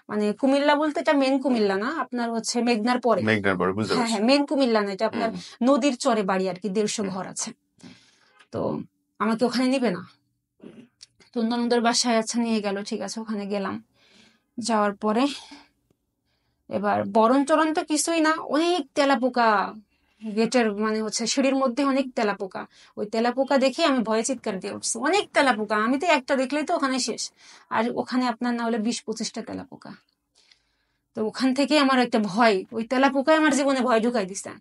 মানে কুমিল্লা বলতে এটা মেন কুমিল্লা না, আপনার হচ্ছে মেঘনার পরে।
মেঘনার পরে বুঝতে
হ্যাঁ
পারছি
হ্যাঁ, মেন কুমিল্লা না, এটা
হুম
আপনার নদীর চরে বাড়ি আর কি, 150
হুম
ঘর আছে। তো আমাকে ওখানে নিবে না। তো ননদের বাসায় আচ্ছা নিয়ে গেল, ঠিক আছে, ওখানে গেলাম। যাওয়ার পরে এবার বরণ চরণ তো কিছুই না, অনেক তেলাপোকা গেটের, মানে হচ্ছে সিঁড়ির মধ্যে অনেক তেলাপোকা। ওই তেলাপোকা দেখে আমি ভয়ে চিৎকার দিয়ে উঠছি, অনেক তেলাপোকা, আমি তো একটা দেখলেই তো ওখানে শেষ। আর ওখানে আপনার না হলে 20-25টা তেলাপোকা। তো ওখান থেকে আমার একটা ভয়, ওই তেলা পোকায় আমার জীবনে ভয় ঢুকাই দিছে।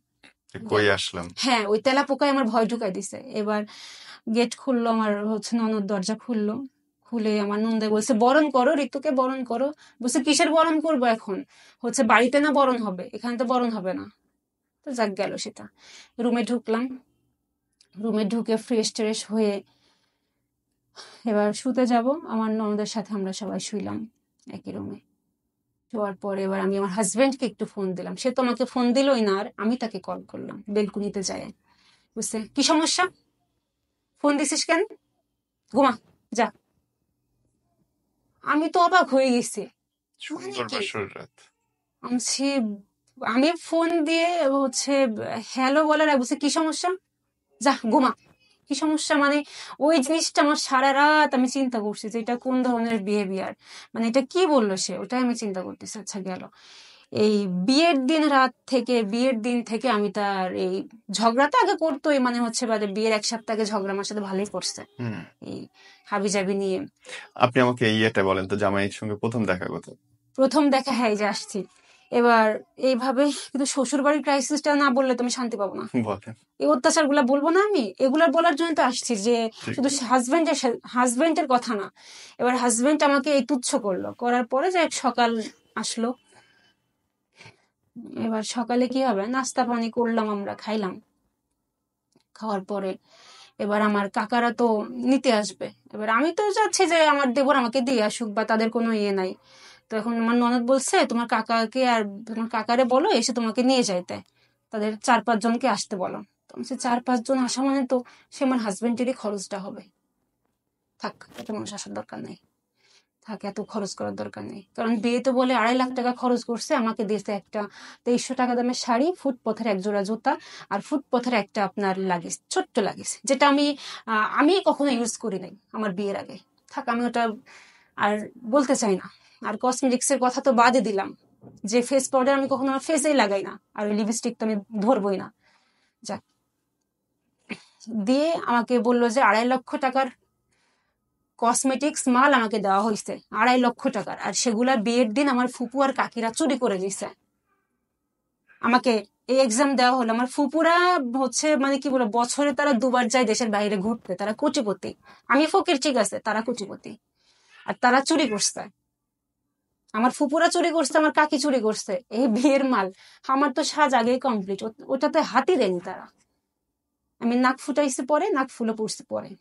কই আসলাম।
হ্যাঁ, ওই তেলা পোকায় আমার ভয় ঢুকাই দিছে। এবার গেট খুললো, আমার ননদ দরজা খুললো, খুলে আমার নন্দে বলছে বরণ করো, ঋতুকে বরণ করো। বলছে কিসের বরণ করবো এখন, বাড়িতে না বরণ হবে, এখানে তো বরণ হবে না। তো যাক গেল সেটা। রুমে ঢুকলাম, রুমে ঢুকে ফ্রেশ ট্রেশ হয়ে এবার শুতে যাব। আমার ননদের সাথে আমরা সবাই শুইলাম একই রুমে। শোয়ার পরে এবার আমি আমার হাজবেন্ডকে একটু ফোন দিলাম, সে তো আমাকে ফোন দিলই না, আর আমি তাকে কল করলাম বেলকুনিতে যায়। বুঝছে কি সমস্যা, ফোন দিছিস কেন, ঘুমা যা। আমি তো অবাক হয়ে গেছি,
সুন্দর বাসর রাত।
আমি ফোন দিয়ে হ্যালো বলার আগে বলছে কি সমস্যা, যা ঘুমা। কি সমস্যা মানে, ওই জিনিসটা আমার সারা রাত আমি চিন্তা করছি যে এটা কোন ধরনের বিহেভিয়ার, মানে এটা কি বললো সে, ওটাই আমি চিন্তা করতেছি। আচ্ছা গেল এই বিয়ের দিন থেকে আমি তার এই ঝগড়া তো আগে করতোই, মানে বাদে বিয়ের 1 সপ্তাহ আগে ঝগড়া আমার সাথে ভালোই করছে এই হাবিজাবি নিয়ে।
আপনি আমাকে ইয়েটা বলেন তো, জামাইয়ের সঙ্গে প্রথম দেখা কত?
প্রথম দেখা, হ্যাঁ এই যে আসছি। এবার এইভাবে কিন্তু শ্বশুর বাড়ির ক্রাইসিসটা না বললে তুমি শান্তি পাবো না।
বলেন।
এই অত্যাচার গুলা বলবো না আমি, এগুলা বলার জন্য তো আসছি যে শুধু হাজবেন্ডের কথা না। এবার হাজবেন্ড আমাকে এই তুচ্ছ করলো, করার পরে যে এক সকাল আসলো। এবার সকালে কি হবে, নাস্তা পানি করলাম, আমরা খাইলাম। খাওয়ার পরে এবার আমার কাকারা তো নিতে আসবে। এবার আমি তো চাচ্ছি যে আমার দেবর আমাকে দিয়ে আসুক, বা তাদের কোনো ইয়ে নাই। তো এখন আমার ননদ বলছে তোমার কাকাকে আর তোমার কাকারে বলো এসে তোমাকে নিয়ে যাইতে, তাদের 4-5 জনকে আসতে বলো। তো আমি 4-5 জন আসা মানে তো সে আমার হাজবেন্ডেরই খরচটা হবে। থাক, এত মানুষ আসার দরকার নেই, থাক এত খরচ করার দরকার নেই। কারণ বিয়েতে বলে 2.5 লাখ টাকা খরচ করছে, আমাকে দিয়েছে একটা 2300 টাকা দামের শাড়ি, ফুটপথের 1 জোড়া জুতা, আর ফুটপথের একটা আপনার লাগেজ, ছোট্ট লাগেজ, যেটা আমি কখনো ইউজ করি নাই আমার বিয়ের আগে। থাক, আমি ওটা আর বলতে চাই না। আর কসমেটিক্স এর কথা তো বাদে দিলাম, যে ফেস পাউডার আমি কখনো আমার ফেসেই লাগাই না, আর লিপস্টিক তো আমি ধরবই না। যাক, দিয়ে আমাকে বললো যে 2.5 লক্ষ টাকার কসমেটিক্স মাল আমাকে দেওয়া হয়েছে, 2.5 লক্ষ টাকার। আর সেগুলা বিয়ের দিন আমার ফুপু আর কাকিরা চুরি করে দিছে। আমাকে এই এক্সাম দেওয়া হলো, আমার ফুপুরা মানে কি বলবো, বছরে তারা 2বার যায় দেশের বাইরে ঘুরতে, তারা কোটিপতি। আমি ফকির ঠিক আছে, তারা কোটিপতি। আর তারা চুরি করছে, আমার ফুপুরা চুরি করছে, আমার কাকি চুরি করছে এই বিয়ের মাল। আমার তো সাজ আগেই কমপ্লিট, ওটাতে হাতই দেয়নি তারা। আমি নাক ফুটাইছি পরে, নাক ফুলে পড়ছি পরে,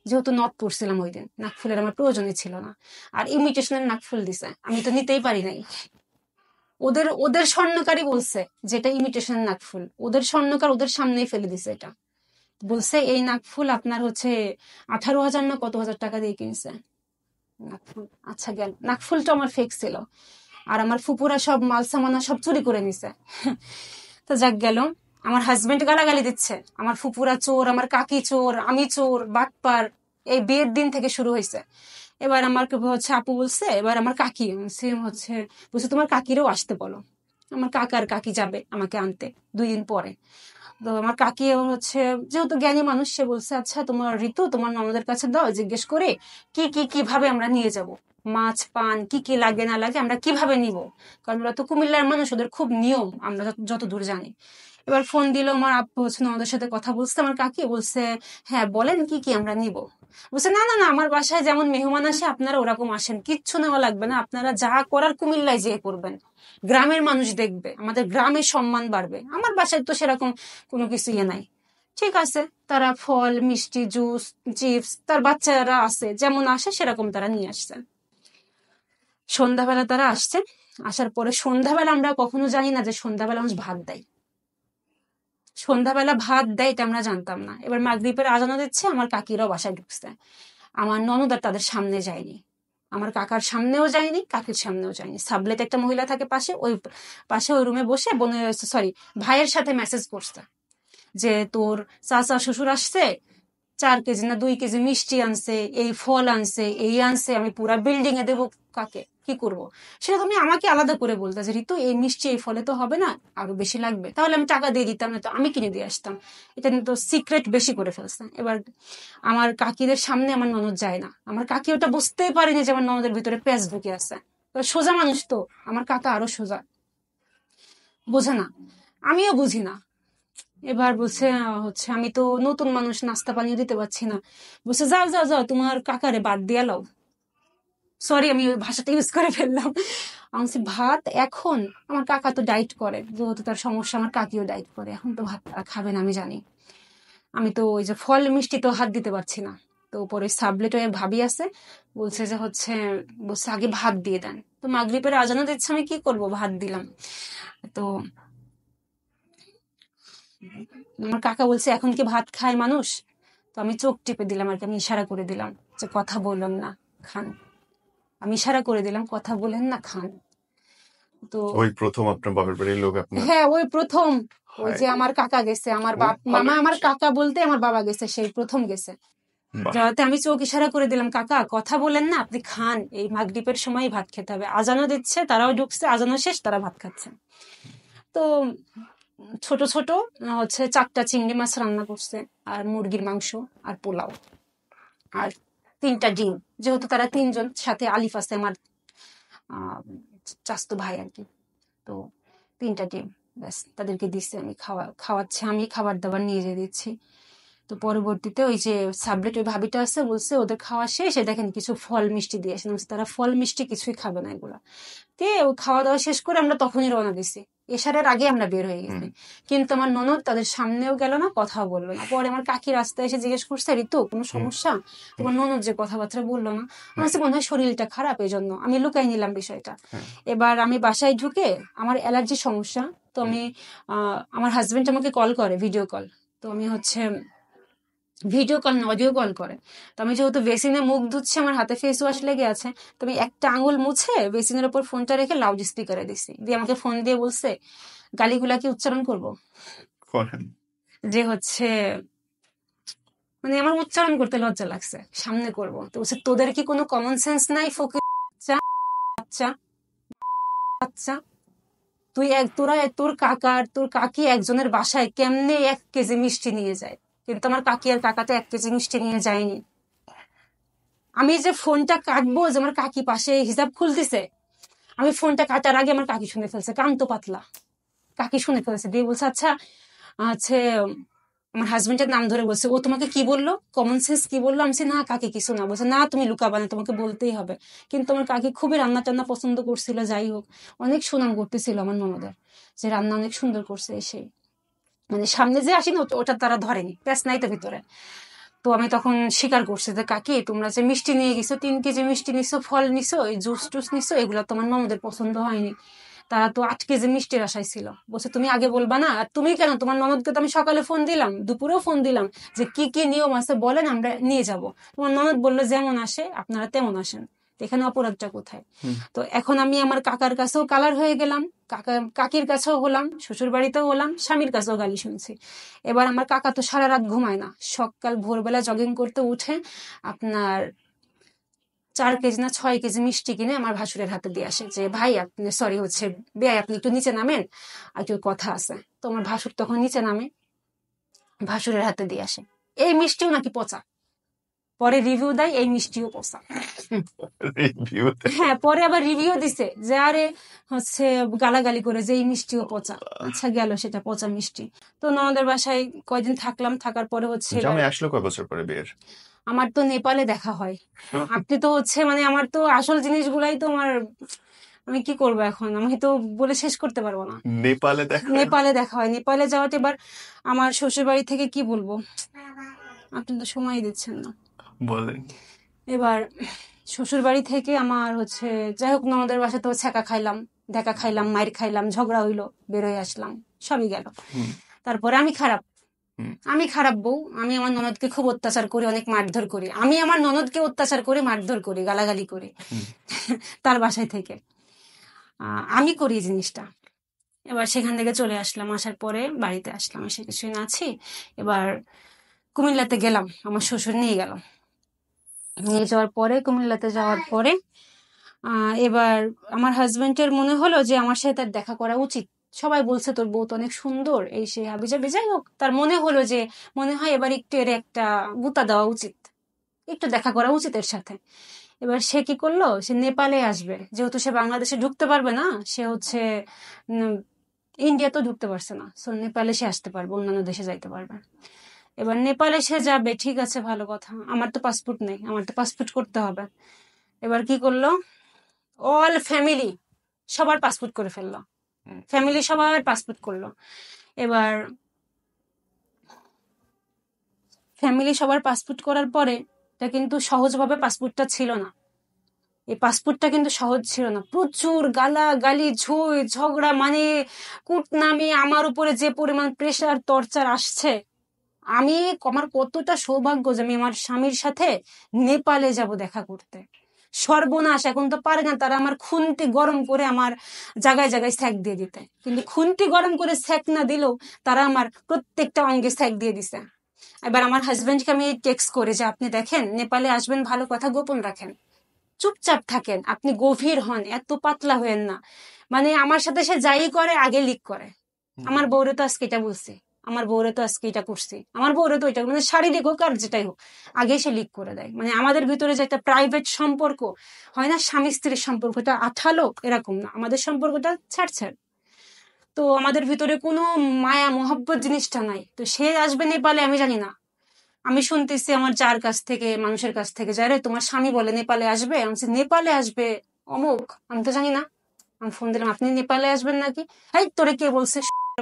যেহেতু নথ পড়ছিলাম ওই দিন, নাক ফুলের আমার প্রয়োজনই ছিল না। আর ইমিটেশনের নাক ফুল দিছে, আমি তো নিতেই পারি নাই। ওদের ওদের স্বর্ণকারই বলছে যেটা ইমিটেশন নাক ফুল, ওদের স্বর্ণকার ওদের সামনেই ফেলে দিছে এটা। বলছে এই নাক ফুল আপনার 18,000 না কত হাজার টাকা দিয়ে কিনছে নাকফুল। আচ্ছা গেল, নাকফুলটা আমার ফেক ছিল, আর আমার ফুপুরা সব মাল সামানা সব চুরি করে নিছে। তো যাক গেল, আমার হাজবেন্ড গালাগালি দিচ্ছে, আমার ফুপুরা চোর, আমার কাকি চোর, আমি চোর, বাটপার। এই বিয়ের দিন থেকে শুরু হয়েছে। এবার আমার আপু বলছে, এবার আমার কাকি বলছে তোমার কাকিরও আসতে বলো। আমার কাকার কাকি যাবে আমাকে আনতে 2 দিন পরে। তো আমার কাকি যেহেতু জ্ঞানী মানুষ, সে বলছে আচ্ছা তোমার ঋতু তোমার ননদের কাছে দাও, জিজ্ঞেস করে কিভাবে আমরা নিয়ে যাব, মাছ পান কি কি লাগে না লাগে আমরা কিভাবে নিব, কারণ ওরা তো কুমিল্লার মানুষ, ওদের খুব নিয়ম আমরা যতদূর জানি। এবার ফোন দিল, আমার আব্বু ননদের সাথে কথা বলছে, আমার কাকি বলছে হ্যাঁ বলেন কি কি আমরা নিব। বলছে না না না, আমার বাসায় যেমন মেহমান আসে আপনারা ওরকম আসেন, কিচ্ছু নেওয়া লাগবে না, আপনারা যা করার কুমিল্লায় যেয়ে করবেন, গ্রামের মানুষ দেখবে, আমাদের গ্রামের সম্মান বাড়বে। আমার বাসায় তো সেরকম কোনো কিছু নাই। ঠিক আছে, তারা ফল মিষ্টি জুস চিপস তার বাচ্চারা আছে যেমন আসে সেরকম তারা নিয়ে আসছে। সন্ধ্যাবেলা তারা আসছে, আসার পরে সন্ধ্যাবেলা আমরা কখনো জানি না যে সন্ধ্যাবেলা মানুষ ভাত দেয়, সন্ধ্যাবেলা ভাত দেয় এটা আমরা জানতাম না। এবার মাগরিবের আজানো দিচ্ছে, আমার কাকিরাও বাসায় ঢুকছে, আমার ননদ আর তাদের সামনে যায়নি, আমার কাকার সামনেও যায়নি, কাকির সামনেও যায়নি। সাবলেট একটা মহিলা থাকে পাশে, ওই রুমে বসে ভাইয়ের সাথে মেসেজ করছে যে তোর চাচা শ্বশুর আসছে, 4 কেজি না 2 কেজি মিষ্টি আনছে, এই ফল আনছে, এই আনছে, আমি পুরা বিল্ডিং এ দেবো, কাকে কি করব। সেটা তুমি আমাকে আলাদা করে বলতে যে ঋতু এই মিষ্টি এই ফলে তো হবে না, আরো বেশি লাগবে, তাহলে আমি টাকা দিয়ে দিতাম, না তো আমি কিনে দিয়ে আসতাম। এটা কিন্তু সিক্রেট বেশি করে ফেলছে। এবার আমার কাকিদের সামনে আমার ননদ যায় না, আমার কাকি ওটা বুঝতেই পারেনি যে আমার ননদের ভিতরে পেঁয়াজ ঢুকে আছে। তো সোজা মানুষ তো, আমার কাকা আরো সোজা, বোঝে না, আমিও বুঝি না। এবার বলছে হচ্ছে আমি তো নতুন মানুষ, নাস্তা পানিও দিতে পারছি না। বলছে যাও যাও যাও, তোমার কাকারে বাদ দিয়া লাও। সরি, আমি ওই ভাষাটা ইউজ করে ফেললাম। আমি বলছি ভাত এখন? আমার কাকা তো ডাইট করে, যেহেতু তার সমস্যা, আমার কাকিও ডাইট করে, এখন তো ভাত খাবে না আমি জানি। আমি তো ওই যে ফল মিষ্টি তো হাত দিতে পারছি না। তো পরে সাবলেট হয়ে ভাবি আছে, বলছে যে হচ্ছে, বলছে আগে ভাত দিয়ে দেন। তো মাগরিবের আজানও দিচ্ছে, আমি কি করব, ভাত দিলাম। তো আমার কাকা বলছে এখন কি ভাত খায় মানুষ? তো আমি চোখ টিপে দিলাম আর কি, আমি ইশারা করে দিলাম যে কথা বললাম না, খান। আমি ইশারা করে দিলাম কথা বলেন না, খান। তো
ওই প্রথম আপনার বাপের বাড়ির লোক আপনার?
হ্যাঁ, ওই প্রথম। ওই
হায়,
যে আমার কাকা গেছে, আমার
খুব
বাপ
ভালো
মামা, আমার
জিনিস।
কাকা বলতে আমার বাবা গেছে, সেই প্রথম গেছে।
বাহ,
যাতে আমি চোখ ইশারা করে দিলাম, কাকা কথা বলেন না, আপনি খান, এই মাগরিবের সময় ভাত খেতে হবে। আজানও দিচ্ছে, তারাও ঢুকছে, আজানও শেষ, তারা ভাত খাচ্ছে। তো ছোট ছোট হচ্ছে 4টা চিংড়ি মাছ রান্না করছে, আর মুরগির মাংস, আর পোলাও, আর 3টা ডিম। যেহেতু তারা 3জন, সাথে আলিফ আছে আমার আহ চাস্তো ভাই আর কি। তো 3টা ডিম, ব্যাস তাদেরকে দিচ্ছে। আমি খাওয়াচ্ছে, আমি খাবার দাবার নিয়ে যেয়ে দিচ্ছি। তো পরবর্তীতে ওই যে সাবলেট ওই ভাবিটা আছে, বলছে ওদের খাওয়া শেষে দেখেন কিছু ফল মিষ্টি দিয়ে আসেন। তারা ফল মিষ্টি কিছুই খাবে না এগুলা। তে ওই খাওয়া দাওয়া শেষ করে আমরা তখনই রওনা দিছি, এশারের আগে আমরা বের হয়ে গেছি। কিন্তু আমার ননদ তাদের সামনেও গেল না, কথাও বললো না। পরে আমার কাকি রাস্তায় এসে জিজ্ঞেস করছে, ঋতু কোনো সমস্যা? তোমার ননদ যে কথাবার্তা বললো না। আমার কাছে মনে হয় শরীরটা খারাপ, এই জন্য আমি লুকাই নিলাম বিষয়টা। এবার আমি বাসায় ঢুকে, আমার অ্যালার্জির সমস্যা। তো আমি আমার হাজবেন্ড আমাকে কল করে, ভিডিও কল। তো আমি হচ্ছে ভিডিও কল না, অডিও কল করে। তো আমি যেহেতু বেসিনে মুখ ধুচ্ছি, আমার হাতে ফেস ওয়াশ লেগে আছে, তো আমি একটা আঙুল মুছে বেসিনের উপর ফোনটা রেখে লাউড স্পিকারে দিছি, দিয়ে আমাকে ফোন দিয়ে বলছে, গালিগুলা কি উচ্চারণ করব?
করেন।
যে হচ্ছে, মানে আমার উচ্চারণ করতে লজ্জা লাগছে, সামনে করব। তো বলছে তোদের কি কোনো কমন সেন্স নাই, ফকির বাচ্চা, বাচ্চা, বাচ্চা, তোর কাকা আর তোর কাকি একজনের বাসায় কেমনে 1 কেজি মিষ্টি নিয়ে যায়? কিন্তু আমার কাকি আর কাকা তো 1 কেজি মিষ্টি নিয়ে যায়নি। আমি যে ফোনটা কাটবো, যে আমার কাকি পাশে হিসাব খুলতেছে, আমি ফোনটা কাটার আগে আমার কাকি শুনে ফেলছে, কান তো পাতলা, কাকি শুনে ফেলছে। দিয়ে বলছে আচ্ছা, আছে আমার হাজবেন্ডের নাম ধরে বলছে, ও তোমাকে কি বললো, কমন সেন্স কি বললো? আমি বলছি, না কাকি কিছু না। বলছে না তুমি লুকাবা না, তোমাকে বলতেই হবে। কিন্তু আমার কাকি খুবই রান্না টান্না পছন্দ করছিল, যাই হোক অনেক সুনাম করতেছিল আমার ননদের, যে রান্না অনেক সুন্দর করছে। এসে মানে সামনে যে আসি না, ওটা তারা ধরেনি, প্যাস নাই তো ভিতরে। তো আমি তখন স্বীকার করছি যে কাকি তোমরা যে মিষ্টি নিয়ে গেছো, 3 কেজি মিষ্টি নিছো, ফল নিছো, এই জুস টুস নিছো, এগুলো তোমার ননদের পছন্দ হয়নি। তারা তো 8 কেজি মিষ্টির আশায় ছিল। বলছে তুমি আগে বলবা না? আর তুমি কেন, তোমার ননদকে তো আমি সকালে ফোন দিলাম, দুপুরেও ফোন দিলাম, যে কি কি নিয়ম আছে বলেন, আমরা নিয়ে যাব। তোমার ননদ বললো যেমন আসে আপনারা তেমন আসেন, এখানে অপরাধটা কোথায়? তো এখন আমি আমার কাকার কাছেও কালার হয়ে গেলাম, কাকির কাছেও হলাম, শ্বশুর বাড়িতেও হলাম, স্বামীর কাছেও গালি শুনছি। এবার আমার কাকা তো সারা রাত ঘুমায় না, সকাল ভোরবেলা জগিং করতে উঠে আপনার 4 কেজি না 6 কেজি মিষ্টি কিনে আমার ভাসুরের হাতে দিয়ে আসে, যে ভাই আপনি, সরি হচ্ছে বেয়াই, আপনি একটু নিচে নামেন, আর একটু কথা আছে। তো আমার ভাসুর তখন নিচে নামে, ভাসুরের হাতে দিয়ে আসে। এই মিষ্টিও নাকি পচা, পরে রিভিউ দেয় এই মিষ্টিও পচা। হ্যাঁ, পরে আবার রিভিউ দিছে যে আরে হচ্ছে গালাগালি করে যে এই মিষ্টিও পচা। আচ্ছা গেল সেটা পচা মিষ্টি। তো ননদের বাসায় কয়দিন থাকলাম, থাকার পরে হচ্ছে এবার
জামাই আসলো কয় বছর পরে বিয়ের?
আমার তো নেপালে দেখা হয়। আপনি তো হচ্ছে মানে আমার তো আসল জিনিসগুলাই তো আমার, আমি কি করবো এখন, আমি তো বলে শেষ করতে পারবো না।
নেপালে দেখা?
নেপালে দেখা হয়, নেপালে যাওয়াতে এবার আমার শ্বশুর বাড়ি থেকে কি বলবো, আপনি তো সময় দিচ্ছেন না।
বলেন।
এবার শ্বশুর বাড়ি থেকে আমার হচ্ছে, যাই হোক ননদের বাসাতেও ছ্যাঁকা খাইলাম, দেখা খাইলাম, মাইর খাইলাম, ঝগড়া হইলো, বেরোয় আসলাম, সবই গেল। তারপরে আমি খারাপ বউ, আমি আমার ননদকে খুব অত্যাচার করি, অনেক মারধর করি, আমি আমার ননদকে অত্যাচার করে মারধর করি, গালাগালি করি তার বাসায় থেকে। আমি করি এই জিনিসটা। এবার সেখান থেকে চলে আসলাম, আসার পরে বাড়িতে আসলাম, এসে কিছুই না আছি। এবার কুমিল্লাতে গেলাম, আমার শ্বশুর নিয়ে গেল। নিয়ে যাওয়ার পরে, কুমিল্লাতে যাওয়ার পরে এবার আমার হাজবেন্ডের মনে হলো যে আমার সাথে তার দেখা করা উচিত। সবাই বলছে তোর বউ তো অনেক সুন্দর, এই সে হাবিজাবি, যাই হোক তার মনে হলো যে মনে হয় এবার একটু এর একটা গুতা দেওয়া উচিত, একটু দেখা করা উচিত এর সাথে। এবার সে কি করলো, সে নেপালে আসবে, যেহেতু সে বাংলাদেশে ঢুকতে পারবে না, সে হচ্ছে ইন্ডিয়া তো ঢুকতে পারছে না, সো নেপালে সে আসতে পারবে, অন্যান্য দেশে যাইতে পারবে। এবার নেপালে সে যাবে, ঠিক আছে, ভালো কথা, আমার তো পাসপোর্ট নেই, আমার তো পাসপোর্ট করতে হবে। এবার কি করলো, অল ফ্যামিলি সবার পাসপোর্ট করে ফেললো, ফ্যামিলি সবার পাসপোর্ট করলো। এবার ফ্যামিলি সবার পাসপোর্ট করার পরে এটা কিন্তু সহজভাবে পাসপোর্টটা ছিল না, এই পাসপোর্টটা কিন্তু সহজ ছিল না, প্রচুর গালাগালি, ঝই ঝগড়া, মানে কুটনামি, আমার উপরে যে পরিমাণ প্রেশার টর্চার আসছে। আমার কতটা সৌভাগ্য যে আমি আমার স্বামীর সাথে নেপালে যাব দেখা করতে। সর্বনাশ, এখন তো পারে না তারা আমার খুন্তি গরম করে আমার জায়গায় জায়গায় স্যাক দিয়ে দিতে, কিন্তু খুন্তি গরম করে স্যাক না দিলেও তারা আমার প্রত্যেকটা অঙ্গে স্যাক দিয়ে দিছে। এবার আমার হাজবেন্ডকে আমি টেক্সট করে যে আপনি দেখেন নেপালে আসবেন, ভালো কথা গোপন রাখেন, চুপচাপ থাকেন, আপনি গভীর হন, এত পাতলা হয়েন না। মানে আমার সাথে সে যাই করে আগে লিক করে। আমার বউরে তো আজকে এটা বলছি, আমার বউরে তো আজকে এটা করছি, আমার বউরে তো এটা, মানে শারীরিক হোক আর যেটাই হোক, আগে সে লিক করে দেয়। মানে আমাদের ভিতরে যে একটা প্রাইভেট সম্পর্ক হয় না, স্বামী স্ত্রীর সম্পর্কটা আঠালো, এরকম না, আমাদের সম্পর্কটা ছাড়। তো আমাদের ভিতরে কোনো মায়া মহব্বত জিনিসটা নাই। তো সে আসবে নেপালে, আমি জানি না, আমি শুনতেছি আমার যার কাছ থেকে, মানুষের কাছ থেকে, যারে তোমার স্বামী বলে নেপালে আসবে, আমি বলছি, নেপালে আসবে অমুক, আমি তো জানি না। আমি ফোন দিলাম, আপনি নেপালে আসবেন নাকি? এই তোরে কে বলছে,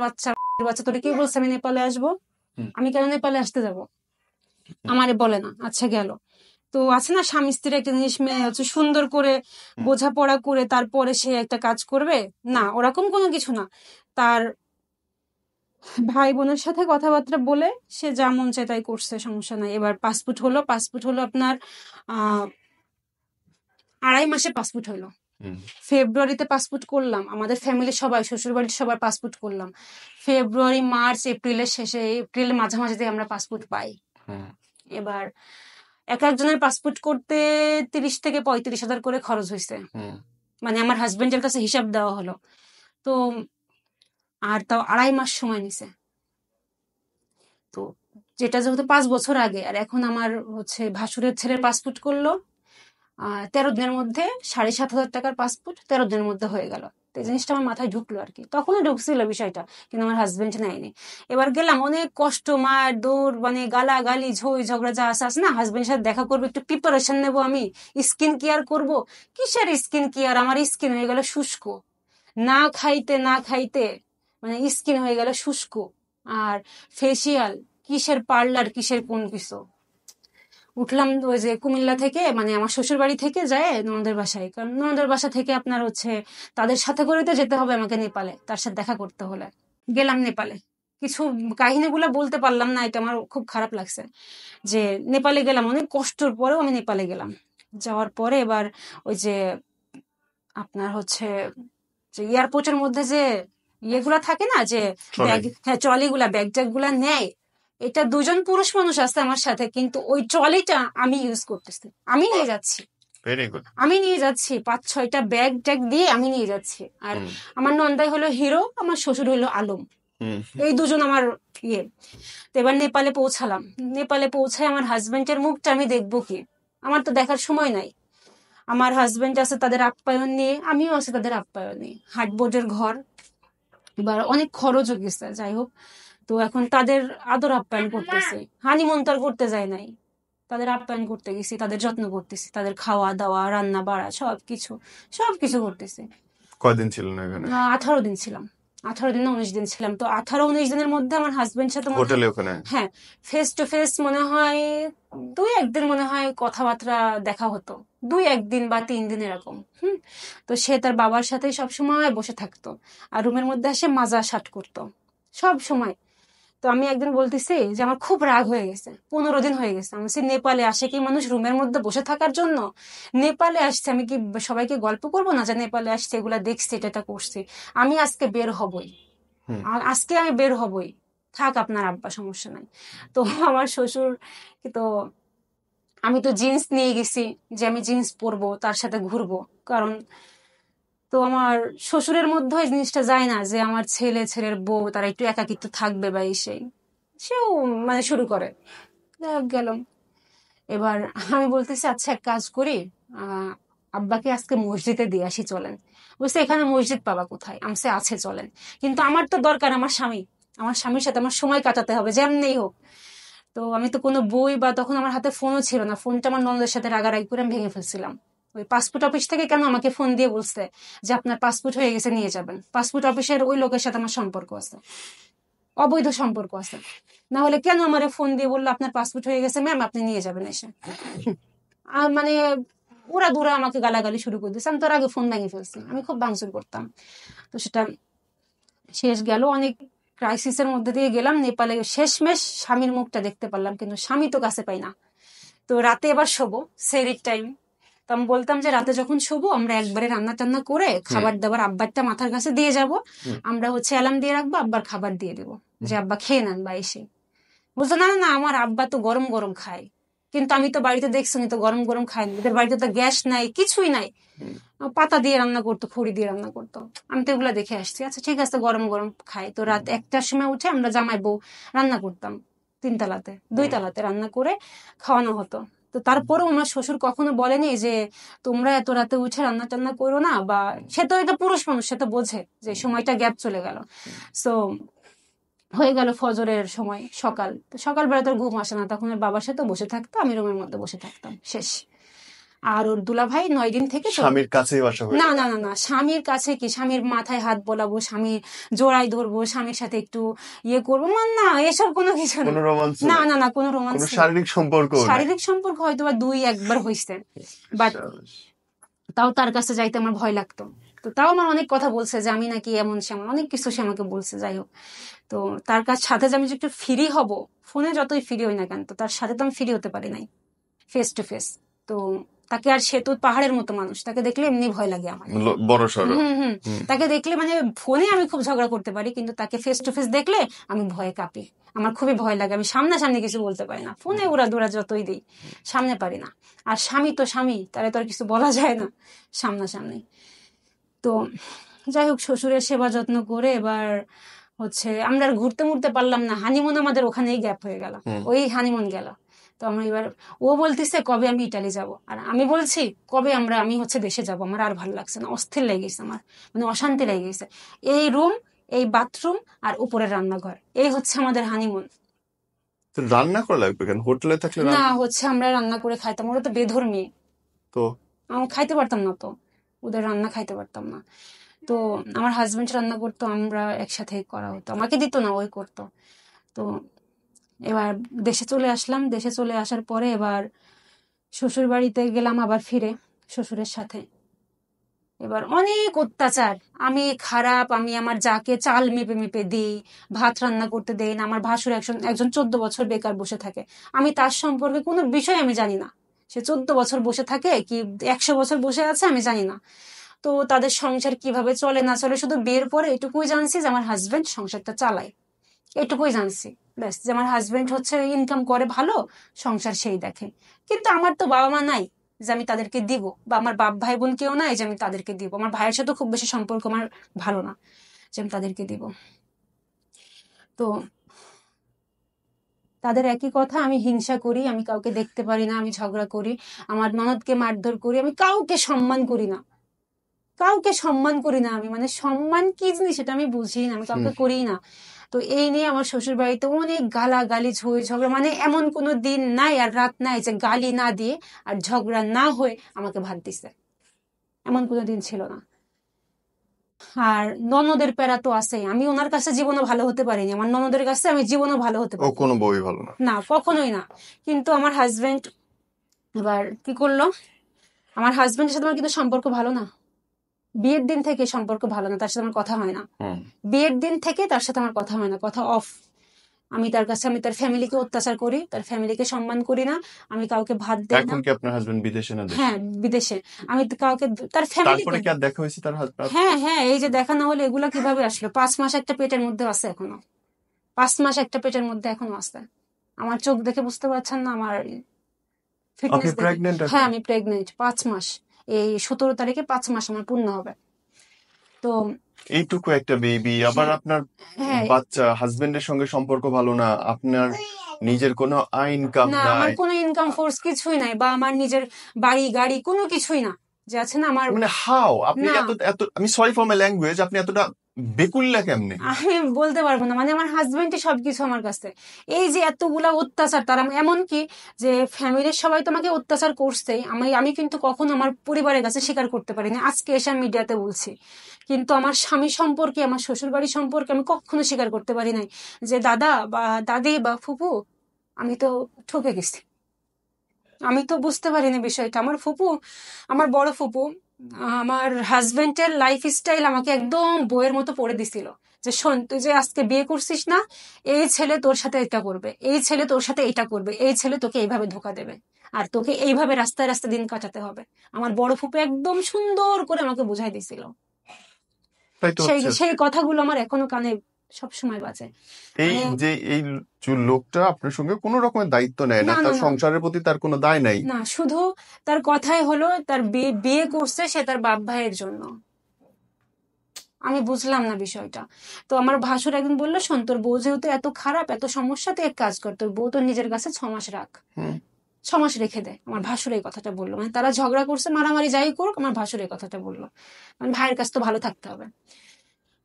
বাচ্চা বাচ্চা, তোরে কে বলছে আমি নেপালে আসবো? আমি কেন নেপালে আসতে যাব? আমারে বলে না। আচ্ছা গেল। তো আছে না স্বামী স্ত্রীর একটা জিনিস, মেয়ে হচ্ছে সুন্দর করে বোঝাপড়া করে তারপরে সে একটা কাজ করবে না, ওরকম কোনো কিছু না। তার ভাই বোনের সাথে কথাবার্তা বলে সে যা মন চায় তাই করছে, সমস্যা নাই। এবার পাসপোর্ট হলো আপনার 2.5 মাসে পাসপোর্ট হলো। ফেব্রুয়ারিতে পাসপোর্ট করলাম, আমাদের ফ্যামিলি সবাই, শ্বশুর বাড়ির সবাই পাসপোর্ট করলাম। ফেব্রুয়ারি, মার্চ, এপ্রিলের শেষে, এপ্রিলের মাঝামাঝিতে আমরা পাসপোর্ট পাই। এবার এক একজনের পাসপোর্ট করতে 30,000 থেকে 35,000 করে খরচ হয়েছে। মানে আমার হাজবেন্ডের কাছে হিসাব দেওয়া হলো, তো আর তাও 2.5 মাস সময় নিছে। তো যেটা যেহেতু 5 বছর আগে, আর এখন আমার হচ্ছে ভাসুরের ছেলের পাসপোর্ট করলো 13 দিনের মধ্যে, 7,500 টাকার পাসপোর্ট 13 দিনের মধ্যে হয়ে গেল। তো এই জিনিসটা আমার মাথায় ঢুকলো আর কি, তখনই ঢুকছিল বিষয়টা, কিন্তু আমার হাজবেন্ড নেয়নি। এবার গেলাম, অনেক কষ্ট, মার দৌড়, মানে গালাগালি, ঝই ঝগড়া যা আছে না, হাজবেন্ডের সাথে দেখা করবো, একটু প্রিপারেশন নেবো, আমি স্কিন কেয়ার করব। কিসের স্কিন কেয়ার, আমার স্কিন হয়ে গেল শুষ্ক, না খাইতে না খাইতে মানে স্কিন হয়ে গেল শুষ্ক। আর ফেসিয়াল, কিসের পার্লার, কিসের কোন কিছু। উঠলাম ওই যে কুমিল্লা থেকে, মানে আমার শ্বশুর বাড়ি থেকে যায় ননদের বাসায়, কারণ ননদের বাসা থেকে আপনার হচ্ছে তাদের সাথে করে তো যেতে হবে আমাকে নেপালে, তার সাথে দেখা করতে হলে। গেলাম নেপালে, কিছু কাহিনীগুলো বলতে পারলাম না, এটা আমার খুব খারাপ লাগছে যে নেপালে গেলাম, অনেক কষ্টের পরেও আমি নেপালে গেলাম। যাওয়ার পরে এবার ওই যে আপনার হচ্ছে যে এয়ারপোর্টের মধ্যে যে ইয়েগুলা থাকে না, যে ব্যাগ, হ্যাঁ ট্রলিগুলা, ব্যাগ ট্যাগ গুলা নেয়, এটা 2জন পুরুষ মানুষ আছে আমার সাথে, কিন্তু ওই ট্রলিটা আমি ইউজ করতেছি, আমি নিয়ে যাচ্ছি,
ভেরি গুড।
আমি নিয়ে যাচ্ছি 5-6টা ব্যাগ ট্যাগ দিয়ে আমি নিয়ে যাচ্ছি। আর আমার নন্দাই হলো হিরো, আমার শ্বশুর হলো আলম, এই 2জন আমার ইয়ে। তো এবার নেপালে পৌঁছালাম, নেপালে পৌঁছায় আমার হাজবেন্ডের মুখটা আমি দেখবো কি, আমার তো দেখার সময় নাই। আমার হাজবেন্ড আছে তাদের আপ্যায়ন নিয়ে, আমিও আছে তাদের আপ্যায়ন নিয়ে, হাটবোর্ডের ঘর, এবার অনেক খরচও গেছে, যাই হোক। তো এখন তাদের আদর আপ্যায়ন করতেছি, হানিমুন তো আর করতে যায় নাই, তাদের আপ্যায়ন করতে গেছি, তাদের যত্ন করতেছি, তাদের খাওয়া দাওয়া, রান্না বাড়া, সবকিছু করতেছি।
কয়দিন ছিলেন এখানে?
18 দিন ছিলাম, 18 দিন না 19 দিন ছিলাম। তো 18-19 দিনের মধ্যে আমার হাজবেন্ড সাথে
হোটেলে ওখানে,
হ্যাঁ, ফেস টু ফেস মনে হয় 2-1 দিন মনে হয় কথাবার্তা দেখা হতো, 2-1 দিন বা 3 দিন এরকম। তো সে তার বাবার সাথে সবসময় বসে থাকতো, আর রুমের মধ্যে এসে মাজা সাট করতো সব সময়। তো আমি একদিন বলতেছি যে আমার খুব রাগ হয়ে গেছে, 15 দিন হয়ে গেছে, আমি বলছি নেপালে আসে কি মানুষ রুমের মধ্যে বসে থাকার জন্য? নেপালে আসছে, আমি কি সবাইকে গল্প করবো না যে নেপালে আসছে, এগুলা দেখছি, এটা করছি, আমি আজকে বের হবই, আজকে আমি বের হবই, থাক আপনার আব্বা, সমস্যা নাই। তো আমার শ্বশুর, তো আমি তো জিন্স নিয়ে গেছি যে আমি জিন্স পরবো, তার সাথে ঘুরবো, কারণ তো আমার শ্বশুরের মধ্যে ওই জিনিসটা যায় না যে আমার ছেলের বউ তারা একটু একাকিত্ব থাকবে বা এই সেই, সেও মানে শুরু করে। যাই হোক, গেলাম, এবার আমি বলতেছি আচ্ছা এক কাজ করি, আব্বাকে আজকে মসজিদে দিয়ে আসি চলেন। বুঝতে এখানে মসজিদ পাবা কোথায়, আমসে আছে চলেন। কিন্তু আমার তো দরকার আমার স্বামী, আমার স্বামীর সাথে আমার সময় কাটাতে হবে যেমনিই হোক। তো আমি তো কোনো বই বা তখন আমার হাতে ফোনও ছিল না, ফোনটা আমার ননদের সাথে রাগারাগি করে আমি ভেঙে ফেলছিলাম। ওই পাসপোর্ট অফিস থেকে কেন আমাকে ফোন দিয়ে বলছে যে আপনার পাসপোর্ট হয়ে গেছে নিয়ে যাবেন, পাসপোর্ট অফিসের ওই লোকের সাথে আমার সম্পর্ক আছে, অবৈধ সম্পর্ক আছে। না হলে কেন আমারে ফোন দিয়ে বললো আপনার পাসপোর্ট হয়ে গেছে ম্যাম আপনি নিয়ে যাবেন এসে। আর মানে ওরা দূরা আমাকে গালাগালি শুরু করে দিয়েছে। আমি তোর আগে ফোন ভেঙে ফেলছি, আমি খুব ভাঙচুর করতাম। তো সেটা শেষ গেল, অনেক ক্রাইসিসের মধ্যে দিয়ে গেলাম। নেপালে শেষমেশ স্বামীর মুখটা দেখতে পারলাম, কিন্তু স্বামী তো কাছে পাই না। তো রাতে এবার শোবো, সেরির টাইম। তো আমি বলতাম যে রাতে যখন শোবো আমরা একবারে রান্না টান্না করে খাবার দাবার আব্বারটা মাথার কাছে দিয়ে যাব, আমরা হচ্ছে অ্যালার্ম দিয়ে রাখবো, আব্বার খাবার দিয়ে দেবো যে আব্বা খেয়ে নেন বা এসে। বলতো না না না, আমার আব্বা তো গরম গরম খায়। কিন্তু আমি তো বাড়িতে দেখছি তো গরম গরম খাই না, ওদের বাড়িতে তো গ্যাস নাই কিছুই নাই, পাতা দিয়ে রান্না করতো, খড়ি দিয়ে রান্না করতো। আমি তো এগুলা দেখে আসছি, আচ্ছা ঠিক আছে গরম গরম খাই। তো রাত 1টার সময় উঠে আমরা জামাই বউ রান্না করতাম, 3 তলাতে 2 তলাতে রান্না করে খাওয়ানো হতো। তো তারপরেও আমার শ্বশুর কখনো বলেনি যে তোমরা এত রাতে উঠে রান্না টান্না করো না, বা সে তো এটা পুরুষ মানুষ, সে তো বোঝে যে সময়টা গ্যাপ চলে গেল। সো হয়ে গেল ফজরের সময়, সকাল, তো সকালবেলা তোর ঘুম আসে না, তখন ওর বাবার সাথে বসে থাকতো, আমি রুমের মধ্যে বসে থাকতাম, শেষ। আর ওর দুলাভাই 9 দিন থেকে
স্বামীর কাছেই বাসা হয়ে
না
গেল।
না না না, স্বামীর কাছে কি, স্বামীর মাথায় হাত বোলাবো, স্বামীর জোড়ায় ধরবো, স্বামীর সাথে একটু ইয়ে করবো, না এসব কোনো কিছু না।
কোনো রোমান্স
না
নাই,
না না, কোনো রোমান্স
কোনো
নেই।
শারীরিক সম্পর্ক নাই।
শারীরিক সম্পর্ক হয়তো বা 2-1বার হয়েছে, বাট তাও তার কাছে যাইতে আমার ভয় লাগতো। তো তাও আমার অনেক কথা বলছে যে আমি নাকি এমন সেমন, অনেক কিছু সে আমাকে বলছে। যাই হোক, তো তার কাছ সাথে যে আমি যে একটু ফ্রি হব, ফোনে যতই ফ্রি হই না কেন, তো তার সাথে তো আমি ফ্রি হতে পারি নাই ফেস টু ফেস। তো তাকে, আর সে তো পাহাড়ের মতো মানুষ, তাকে দেখলে এমনি ভয় লাগে আমার।
বড় সড়ো।
তাকে দেখলে মানে ফোনে আমি খুব ঝগড়া করতে পারি, কিন্তু তাকে ফেস টু ফেস দেখলে আমি ভয়ে কাঁপি, আমার খুবই ভয় লাগে। আমি সামনাসামনি কিছু বলতে পারি না, ফোনে উড়া দুরা যতই দিই সামনে পারি না। আর স্বামী তো স্বামী, তারে তো আর কিছু বলা যায় না সামনাসামনি। তো যাই হোক, শ্বশুরের সেবা যত্ন করে এবার হচ্ছে আমরা আর ঘুরতে মুড়তে পারলাম না, হানিমুন আমাদের ওখানেই গ্যাপ হয়ে গেল, ওই হানিমুন গেল। তো আমরা এবার, ও বলতেছে কবে আমি ইটালি যাব, আর আমি বলছি কবে আমি হচ্ছে দেশে যাব, আমার আর ভালো লাগছে না, অস্থির লেগে গেছে আমার, মানে অশান্তি লেগে গেছে। এই রুম, এই বাথরুম আর উপরের রান্নাঘর, এই হচ্ছে আমাদের হানিমুন।
তো রান্না করা লাগবে কেন, হোটেলে থাকলে
না হচ্ছে আমরা রান্না করে খাইতাম, ওরা তো বেধর্মী,
তো
আমি খাইতে পারতাম না, তো ওদের রান্না খাইতে পারতাম না। তো আমার হাজবেন্ড রান্না করতো, আমরা একসাথে করা হতো, আমাকে দিত না, ওই করতো। তো এবার দেশে চলে আসলাম, দেশে চলে আসার পরে এবার শ্বশুর বাড়িতে গেলাম আবার ফিরে শ্বশুরের সাথে। এবার অনেক অত্যাচার, আমি খারাপ, আমি আমার যাকে চাল মেপে মেপে দিই, ভাত রান্না করতে দেই না। আমার ভাসুর একজন একজন 14 বছর বেকার বসে থাকে, আমি তার সম্পর্কে কোনো বিষয় আমি জানি না, সে 14 বছর বসে থাকে কি 100 বছর বসে আছে আমি জানি না। তো তাদের সংসার কিভাবে চলে না চলে শুধু বিয়ের পরে এটুকুই জানছি যে আমার হাজবেন্ড সংসারটা চালায়, এটুকুই জানছি, ব্যাস, যে আমার হাজবেন্ড হচ্ছে ইনকাম করে ভালো, সংসার সেই দেখে। কিন্তু আমার তো বাবা মা নাই যে আমি তাদেরকে দিব, বা আমার বাপ ভাই বোন কেউ নাই যে আমি তাদেরকে দিব, আমার ভাইয়ের সাথে খুব বেশি সম্পর্ক আমার ভালো না যে আমি তাদেরকে দিব। তো তাদের একই কথা, আমি হিংসা করি, আমি কাউকে দেখতে পারি না, আমি ঝগড়া করি, আমার ননদকে মারধর করি, আমি কাউকে সম্মান করি না, কাউকে সম্মান করি না। আমি মানে সম্মান কি জিনিস সেটা আমি বুঝি না, আমি কাউকে করি না। তো এই নিয়ে আমার শ্বশুর বাড়িতে অনেক গালাগালি, ঝই ঝগড়া, মানে এমন কোনো দিন নাই আর রাত নাই যে গালি না দিয়ে আর ঝগড়া না হয়ে আমাকে ভাত দিছে, এমন কোনো দিন ছিল না। আর ননদের প্যারা তো আছে, আমি ওনার কাছে জীবনও ভালো হতে পারিনি, আমার ননদের কাছে আমি জীবনও ভালো হতে
ও
পারি
কোনো বই ভালো না।
না, কখনোই না। কিন্তু আমার হাজবেন্ড এবার কি করলো, আমার হাজবেন্ডের সাথে আমার কিন্তু সম্পর্ক ভালো না, বিয়ের দিন থেকে সম্পর্ক ভালো না, তার সাথে আমার কথা হয় না, বিয়ের দিন থেকে তার সাথে আমার কথা হয় না, কথা অফ। আমি তার কাছে, আমি তার ফ্যামিলিকে অত্যাচার করি, তার ফ্যামিলিকে সম্মান করি না, আমি কাউকে ভাত দেই না।
এখন কি আপনার হাজবেন্ড বিদেশে না দেশে?
হ্যাঁ বিদেশে। আমি তো কাউকে, তার
তারপরে
ফ্যামিলিকে,
কি আর দেখা হয়েছে তার হাজবেন্ড?
হ্যাঁ হ্যাঁ, এই যে দেখা না হলে এগুলা কিভাবে আসলো, 5 মাস একটা পেটের মধ্যে আছে এখনো, 5 মাস একটা পেটের মধ্যে এখনো আছে। আমার চোখ দেখে বুঝতে পারছেন না, আমার
আপনি
ফিটনেস দেখে।
প্রেগনেন্ট এখন?
হ্যাঁ আমি প্রেগনেন্ট, 5 মাস, এই 17 তারিখে 5 মাস আমার পূর্ণ হবে। তো
এইটুকু একটা বেবি, আবার আপনার
হ্যাঁ
বাচ্চা, হাজবেন্ডের সঙ্গে সম্পর্ক ভালো না, আপনার নিজের কোনো ইনকাম
না, আমার
নাই,
কোনো ইনকাম সোর্স কিছুই নাই, বা আমার নিজের বাড়ি গাড়ি কোনো কিছুই না, যে আছে না আমার।
মানে হাও আপনি
না,
এত এত, আমি সরি ফর মাই ল্যাঙ্গুয়েজ, আপনি এতটা বেকুল্লা কেমনে?
আমি বলতে পারবো না, মানে আমার হাজবেন্ডই সবকিছু আমার কাছে। এই যে এতগুলা অত্যাচার, তারা এমন কি যে ফ্যামিলির সবাই তোমাকে অত্যাচার করছেই, আমি আমি কিন্তু কখনো আমার পরিবারের কাছে স্বীকার করতে পারিনি, আজকে এসে মিডিয়াতে বলছি। কিন্তু আমার স্বামী সম্পর্কে, আমার শ্বশুর বাড়ি সম্পর্কে আমি কখনো স্বীকার করতে পারি নাই যে দাদা বা দাদি বা ফুপু, আমি তো ঠকে গেছি। আমি তো বুঝতে পারিনি বিষয়টা। আমার ফুপু, আমার বড় ফুপু, আমার হাজবেন্ডের লাইফ স্টাইল আমাকে একদম বইয়ের মতো পড়ে দিছিল, যে শোন, তুই যে আজকে বিয়ে করছিস না, এই ছেলে তোর সাথে এটা করবে, এই ছেলে তোর সাথে এটা করবে, এই ছেলে তোকে এইভাবে ধোকা দেবে, আর তোকে এইভাবে রাস্তায় রাস্তায় দিন কাটাতে হবে। আমার বড় ফুপু একদম সুন্দর করে আমাকে বুঝাই দিছিল।
তাই তো
সেই
হচ্ছে।
সেই কথাগুলো আমার এখনো কানে সবসময় বাজে।
এই
মানে
যে এই লোকটা আপনার সঙ্গে কোনো রকমের দায়িত্ব নেয় না,
না, না,
তার
না,
সংসারের প্রতি তার কোনো দায় নাই।
না, শুধু তার কথাই হলো তার বিয়ে বিয়ে করছে সে তার বাপ ভাইয়ের জন্য। আমি বুঝলাম না বিষয়টা। তো আমার ভাসুর একদিন বললো, শোন, তোর বউ যেহেতু এত খারাপ, এত সমস্যা, তুই এক কাজ কর, তোর বউ তোর নিজের কাছে 6 মাস রাখ,
হুম।
6 মাস রেখে দে। আমার ভাসুর এই কথাটা বললো, মানে তারা ঝগড়া করছে, মারামারি যাই করুক, আমার ভাসুর এই কথাটা বললো, মানে ভাইয়ের কাছে তো ভালো থাকতে হবে।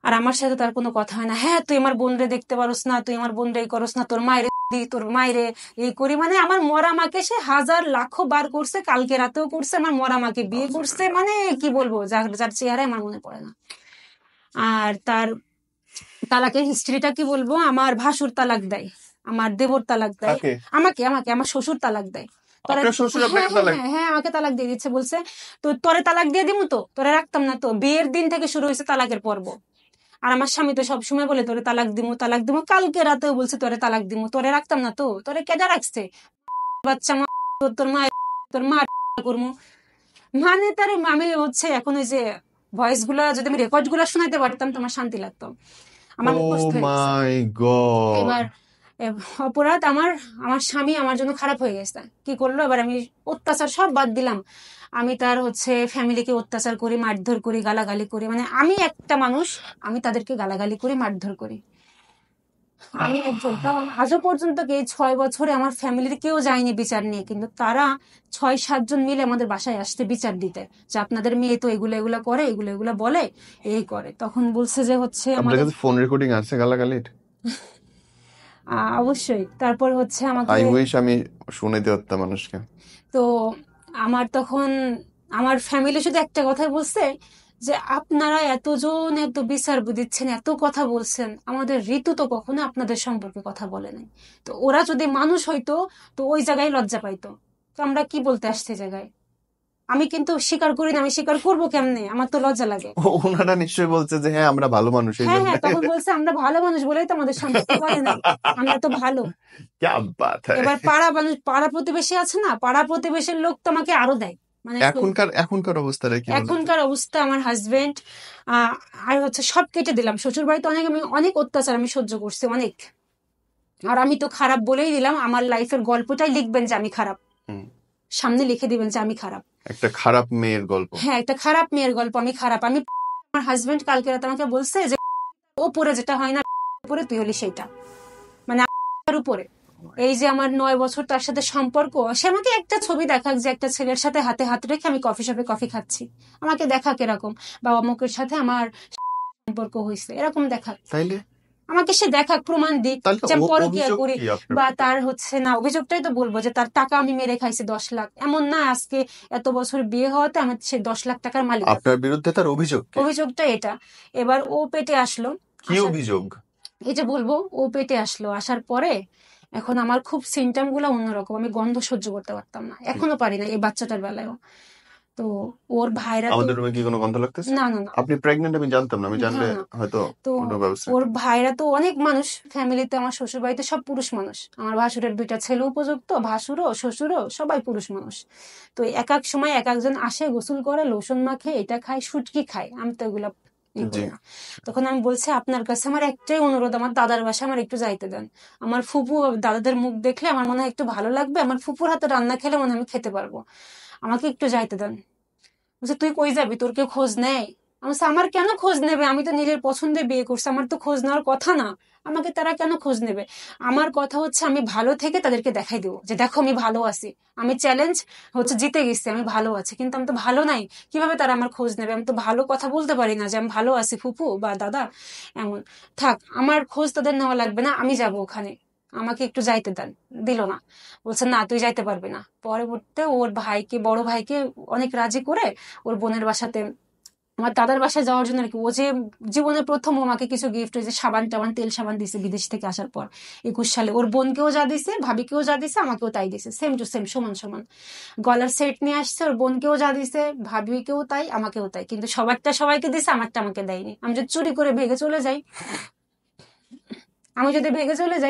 আর আমার সাথে তার কোনো কথা হয় না। হ্যাঁ, তুই আমার বোনরে দেখতে পারোস না, তুই আমার বোনরে এই করস না, তোর মায়ের দি, তোর মায়েরে এই করি, মানে আমার মরা মাকে সে হাজার লাখো বার করছে, কালকে রাতেও করছে, আমার মরা মাকে বিয়ে করছে, মানে কি বলবো, যার যার চেহারায় আমার মনে পড়ে না। আর তার তালাকের হিস্ট্রিটা কি বলবো, আমার ভাসুর তালাক দেয়, আমার দেবর তালাক দেয়,
কাকে?
আমাকে আমাকে আমার শ্বশুর তালাক দেয়। তোরে,
আপনার শ্বশুর
হ্যাঁ,
আপনাকে
হ্যাঁ,
তালাক?
হ্যাঁ, হ্যাঁ, আমাকে তালাক দিয়ে দিচ্ছে, বলছে তো তোরে তালাক দিয়ে দিমু, তো তোরে রাখতাম না, তো বিয়ের দিন থেকে শুরু হয়েছে তালাকের পর্ব। আর আমার স্বামী তো সবসময় বলে তোরে তালাক দিমু, তালাক দিমু, কালকে রাতেও বলছে তোরে তালাক দিমু, তোরে রাখতাম না, তো তোরে কেডা রাখছে, বাচ্চা মা, তোর মা, তোর মা করমু। মানে তার আমি হচ্ছে এখন ওই যে ভয়েস গুলা যদি আমি রেকর্ড গুলা শোনাইতে পারতাম তোমার শান্তি লাগতো, আমার
ও
মুখস্থ হয়ে গেছে।
মাই গড!
এবার অপরাধ আমার, আমার স্বামী আমার জন্য খারাপ হয়ে গেছে। কি করলো, এবার আমি অত্যাচার সব বাদ দিলাম, আমি তার হচ্ছে ফ্যামিলিকে অত্যাচার করি, মারধর করি, গালাগালি করি, মানে আমি একটা মানুষ, আমি তাদেরকে গালাগালি করি, মারধর করি। আমি একজন, তাও আজও পর্যন্ত এই 6 বছরে আমার ফ্যামিলির কেউ যায়নি বিচার নিয়ে, কিন্তু তারা 6-7 জন মিলে আমাদের বাসায় আসতে বিচার দিতে, যে আপনাদের মেয়ে তো এগুলো এগুলো করে, এগুলো এগুলো বলে, এই করে। তখন বলছে যে হচ্ছে
আপনার
আমাদের,
কাছে ফোন রেকর্ডিং আছে গালাগালির?
অবশ্যই। তারপর হচ্ছে আমাকে,
আই উইশ আমি শুনাইতে পারতাম মানুষকে।
তো আমার তখন আমার ফ্যামিলি শুধু একটা কথাই বলছে, যে আপনারা এতজন এত বিচার দিচ্ছেন, এত কথা বলছেন, আমাদের ঋতু তো কখনো আপনাদের সম্পর্কে কথা বলে নাই। তো ওরা যদি মানুষ হইতো, তো ওই জায়গায় লজ্জা পাইতো। তো আমরা কি বলতে আসছে জায়গায়, আমি কিন্তু স্বীকার করি না, আমি স্বীকার করবো কেমনে, আমার তো লজ্জা লাগে।
ওনারা নিশ্চয়ই বলছে যে হ্যাঁ আমরা ভালো মানুষ এই
হ্যাঁ,
জন্য।
হ্যাঁ, তখন বলছে আমরা ভালো মানুষ বলেই তো আমাদের সম্পর্ক করে নাই, আমরা তো ভালো।
क्या बात है!
এবার পাড়া মানুষ, পাড়া প্রতিবেশী আছে না, পাড়া প্রতিবেশীর লোক তো আমাকে আরো দেয়, মানে
এখনকার অবস্থাটা কি বলতো?
এখনকার অবস্থা, আমার হাজবেন্ড আর হচ্ছে সব কেটে দিলাম। শ্বশুর বাড়িতে অনেক, আমি অনেক অত্যাচার আমি সহ্য করছি, অনেক। আর আমি তো খারাপ বলেই দিলাম, আমার লাইফের গল্পটাই লিখবেন যে আমি খারাপ,
হুম,
সামনে লিখে দিবেন যে আমি খারাপ।
একটা খারাপ মেয়ের গল্প।
হ্যাঁ, একটা খারাপ মেয়ের গল্প, আমি খারাপ। আমি, আমার হাজবেন্ড কালকে রাতে আমাকে বলছে যে ওপরে যেটা হয় না, উপরে তুই হলি সেইটা, মানে আমার উপরে। এই যে আমার 9 বছর তার সাথে সম্পর্ক, সে আমাকে একটা ছবি দেখাক যে একটা ছেলের সাথে হাতে হাত রেখে আমি কফি শপে কফি খাচ্ছি, আমাকে দেখাক এরকম, বা অমুকের সাথে আমার সম্পর্ক হয়েছে, এরকম দেখাক,
তাইলে
আমাকে সে দেখাক, প্রমাণ দিক
তাহলে
যে আমি পরকিয়া
অভিযোগ
করি।
কি আপনার
বা
বিরুদ্ধে?
তার হচ্ছে না, অভিযোগটাই তো বলবো যে তার টাকা আমি মেরে খাইছি 10 লাখ, এমন না আজকে এত বছর বিয়ে হওয়াতে আমার সে 10 লাখ টাকার মালিক।
আপনার বিরুদ্ধে তার অভিযোগ কি?
অভিযোগটা এটা। এবার ও পেটে আসলো,
কি অভিযোগ?
এই যে বলবো, ও পেটে আসলো, আসার পরে এখন আমার খুব সিমটম গুলো অন্যরকম, আমি গন্ধ সহ্য করতে পারতাম না, এখনো পারি না, এই বাচ্চাটার বেলায়ও। তো ওর ভাইরা তো,
আমাদের রুমে কি কোনো গন্ধ লাগতেছে?
না, না, না,
আপনি প্রেগনেন্ট আমি জানতাম না, আমি
না,
জানলে
না।
হয়তো
তো
অন্য ব্যবস্থা
ওর
নিতাম।
ভাইরা তো অনেক মানুষ ফ্যামিলিতে, আমার শ্বশুর বাড়িতে সব পুরুষ মানুষ, আমার ভাসুরের 2টা ছেলে উপযুক্ত, ভাসুরও শ্বশুরও সবাই পুরুষ মানুষ। তো এক এক সময় এক একজন আসে, গোসল করে, লোশন মাখে, এটা খায়, শুটকি খায়, আমি তো এগুলা
জি।
না। তখন আমি বলছি আপনার কাছে আমার একটাই অনুরোধ, আমার দাদার বাসায় আমার একটু যাইতে দেন, আমার ফুপু দাদাদের মুখ দেখলে আমার মনে হয় একটু ভালো লাগবে, আমার ফুপুর হাতে রান্না খেলে মনে হয় আমি খেতে পারবো, আমাকে একটু যাইতে দেন। বলছে তুই কই যাবি, তোর কেউ খোঁজ নেয়? আমি বলছি, আমার কেন খোঁজ নেবে? আমি তো নিজের পছন্দে বিয়ে করছি, আমার তো খোঁজ নেওয়ার কথা না। আমাকে তারা কেন খোঁজ নেবে? আমার কথা হচ্ছে আমি ভালো থেকে তাদেরকে দেখাই দেবো যে দেখো আমি ভালো আছি, আমি চ্যালেঞ্জ হচ্ছে জিতে গেছি, আমি ভালো আছি। কিন্তু আমি তো ভালো নাই, কিভাবে তারা আমার খোঁজ নেবে? আমি তো ভালো কথা বলতে পারি না যে আমি ভালো আছি ফুপু বা দাদা। এমন থাক, আমার খোঁজ তাদের নেওয়া লাগবে না, আমি যাব ওখানে, আমাকে একটু যাইতে দেন। দিল না, বলছে না তুই যাইতে পারবি না। পরবর্তীতে ওর ভাইকে, বড় ভাইকে অনেক রাজি করে ওর বোনের বাসাতে, আমার দাদার বাসায় যাওয়ার জন্য আর কি। ও যে জীবনে প্রথম আমাকে কিছু গিফট, হয়েছে সাবান টাবান, তেল সাবান দিছে বিদেশ থেকে আসার পর 21 সালে। ওর বোনকেও যা দিছে, ভাবিকেও যা দিছে, আমাকেও তাই দিছে, সেম টু সেম, সমান সমান। গলার সেট নিয়ে আসছে, ওর বোনকেও যা দিছে, ভাবিকেও তাই, আমাকেও তাই। কিন্তু সবারটা সবাইকে দিছে, আমারটা আমাকে দেয়নি। আমি যদি চুরি করে ভেগে চলে যাই,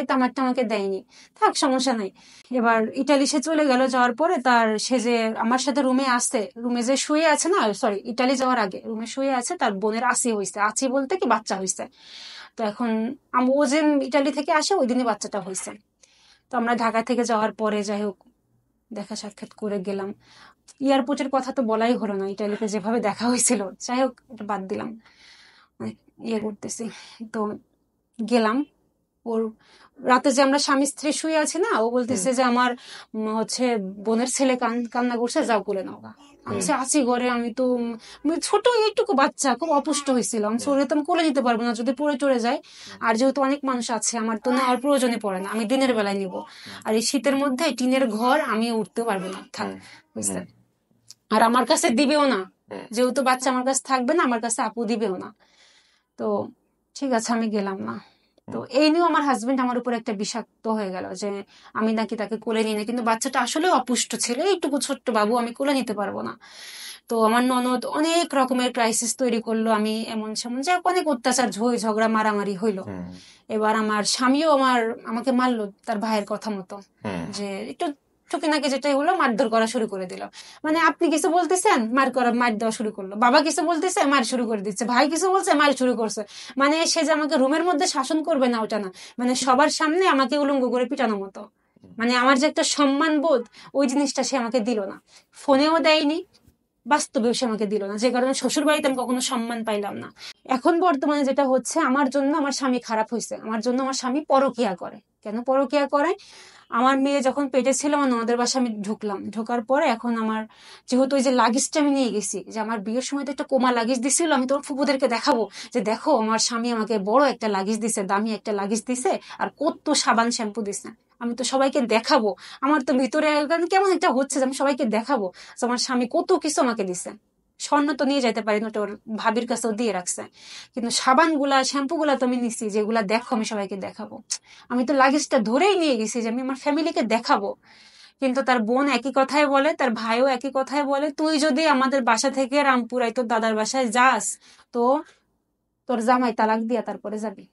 তো আমারটা আমাকে দেয়নি। থাক, সমস্যা নাই। এবার ইটালি সে চলে গেল, যাওয়ার পরে তার, সে যে আমার সাথে রুমে আসছে, রুমে যে শুয়ে আছে না, সরি, ইটালি যাওয়ার আগে রুমে শুয়ে আছে, তার বোনের আসি হয়েছে, আছি বলতে কি বাচ্চা হয়েছে। তো এখন ও যে ইটালি থেকে আসে ওই দিনই বাচ্চাটা হয়েছে। তো আমরা ঢাকা থেকে যাওয়ার পরে যাই হোক দেখা সাক্ষাৎ করে গেলাম। এয়ারপোর্টের কথা তো বলাই হলো না, ইটালিতে যেভাবে দেখা হয়েছিল, যাই হোক এটা বাদ দিলাম, মানে ইয়ে করতেছি। তো গেলাম। ওর রাতে যে আমরা স্বামী স্ত্রী শুয়ে আছি না, ও বলতেছে যে আমার হচ্ছে বোনের ছেলে কান্না করছে, যাও কোলে নাও গা। আমি বলছি, আছি ঘরে, আমি তো ছোট এইটুকু বাচ্চা, খুব অপুষ্ট হয়েছিল, আমি ওরে তো আমি কোলে নিতে পারবো না, যদি পড়ে টরে যায়। আর যেহেতু অনেক মানুষ আছে, আমার তো নেওয়ার প্রয়োজনে পড়ে না, আমি দিনের বেলায় নিব। আর এই শীতের মধ্যে টিনের ঘর, আমি উঠতে পারবো না, থাক, বুঝলেন। আর আমার কাছে দিবেও না, যেহেতু বাচ্চা আমার কাছে থাকবে না, আমার কাছে আপু দিবেও না। তো ঠিক আছে, আমি গেলাম না। তো এই নিয়েও আমার হাজবেন্ড আমার উপর একটা বিষাক্ত হয়ে গেল যে আমি নাকি তাকে কোলে নিই না, কিন্তু বাচ্চাটা আসলে অপুষ্ট ছিল, এইটুকু ছোট্ট বাবু, আমি কোলে নিতে পারবো না। তো আমার ননদ অনেক রকমের ক্রাইসিস তৈরি করলো, আমি এমন সেমন যে অনেক অত্যাচার, ঝগড়া মারামারি হইলো। এবার আমার স্বামীও আমাকে মারলো তার ভাইয়ের কথা মতো, যে একটু টুকিনাকি যেটাই হলো, মারধর করা শুরু করে দিল। মানে আপনি কিছু বলতেছেন, মার দেওয়া শুরু করলো, বাবা কিছু বলতেছে, মার শুরু করে দিচ্ছে, ভাই কিছু বলছে, মার শুরু করছে। মানে সে যে আমাকে রুমের মধ্যে শাসন করবে না ওটা না, মানে সবার সামনে আমাকে উলঙ্গ করে পিটানো মতো। মানে আমার যে একটা সম্মান বোধ, ওই জিনিসটা সে আমাকে দিল না। ফোনেও দেয়নি, বাস্তবেও সে আমাকে দিল না, যে কারণে শ্বশুর বাড়িতে আমি কখনো সম্মান পাইলাম না। এখন বর্তমানে যেটা হচ্ছে, আমার জন্য আমার স্বামী খারাপ হয়েছে, আমার জন্য আমার স্বামী পরকিয়া করে। কেন পরকিয়া করে? আমার মেয়ে যখন পেটে ছিল, আমার ননদের বাসায় আমি ঢুকলাম, ঢোকার পরে এখন আমার, যেহেতু ওই যে লাগেজটা আমি নিয়ে গেছি, যে আমার বিয়ের সময় তো একটা কোমা লাগেজ দিছিল, আমি তোমার ফুপুদেরকে দেখাবো যে দেখো আমার স্বামী আমাকে বড় একটা লাগেজ দিছে, দামি একটা লাগেজ দিছে, আর কত সাবান শ্যাম্পু দিছে, আমি তো সবাইকে দেখাবো। আমার তো ভিতরে কেমন একটা হচ্ছে যে আমি সবাইকে দেখাবো যে আমার স্বামী কত কিছু আমাকে দিছে। স্বর্ণ তো নিয়ে যেতে পারি না, ওটা ওর ভাবির কাছেও দিয়ে রাখছে, কিন্তু সাবান গুলা, শ্যাম্পু গুলা তো আমি নিছি, যেগুলা দেখো আমি সবাইকে দেখাবো। আমি তো লাগেজটা ধরেই নিয়ে গেছি যে আমি আমার ফ্যামিলিকে দেখাবো। কিন্তু তার বোন একই কথাই বলে, তার ভাইও একই কথাই বলে, তুই যদি আমাদের বাসা থেকে রামপুরায় তোর দাদার বাসায় যাস, তো তোর জামাই তালাক দিয়া তারপরে যাবি।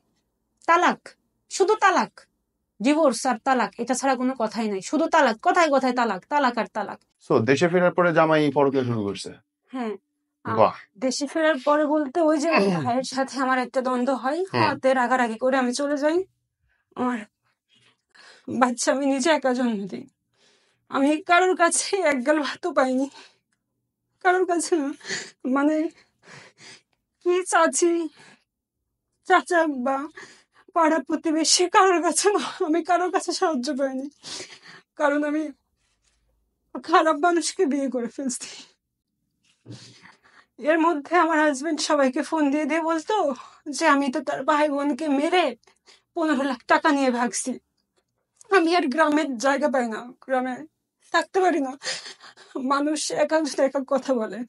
তালাক, শুধু তালাক, ডিভোর্স আর তালাক, এটা ছাড়া কোনো কথাই নাই, শুধু তালাক, কথায় কথায় তালাক, তালাক আর তালাক।
সো দেশে ফেরার পরে জামাই পরকীয়া শুরু করছে।
হ্যাঁ,
বাহ।
দেশে ফেরার পরে বলতে ওই যে ভাইয়ের সাথে আমার একটা দ্বন্দ্ব হয়, হাতে রাগারাগি করে আমি চলে যাই। আমার বাচ্চা আমি নিজে একা জন্ম দিই, আমি কারোর কাছে এক গাল ভাতও পাইনি, কারোর কাছে না। মানে কি চাচি, চাচা বা পাড়া প্রতিবেশী, কারোর কাছে না, আমি কারোর কাছে সাহায্য পাইনি, কারণ আমি খারাপ মানুষকে বিয়ে করে ফেলছি। এর মধ্যে আমার হাজবেন্ড সবাইকে ফোন দিয়ে দিয়ে বলতো যে আমি তো তার ভাই বোনকে মেরে 15 লাখ টাকা নিয়ে ভাগছি। আমি আর গ্রামের জায়গা পাই না, গ্রামে থাকতে পারি না, মানুষ এক একজন এক এক কথা বলে।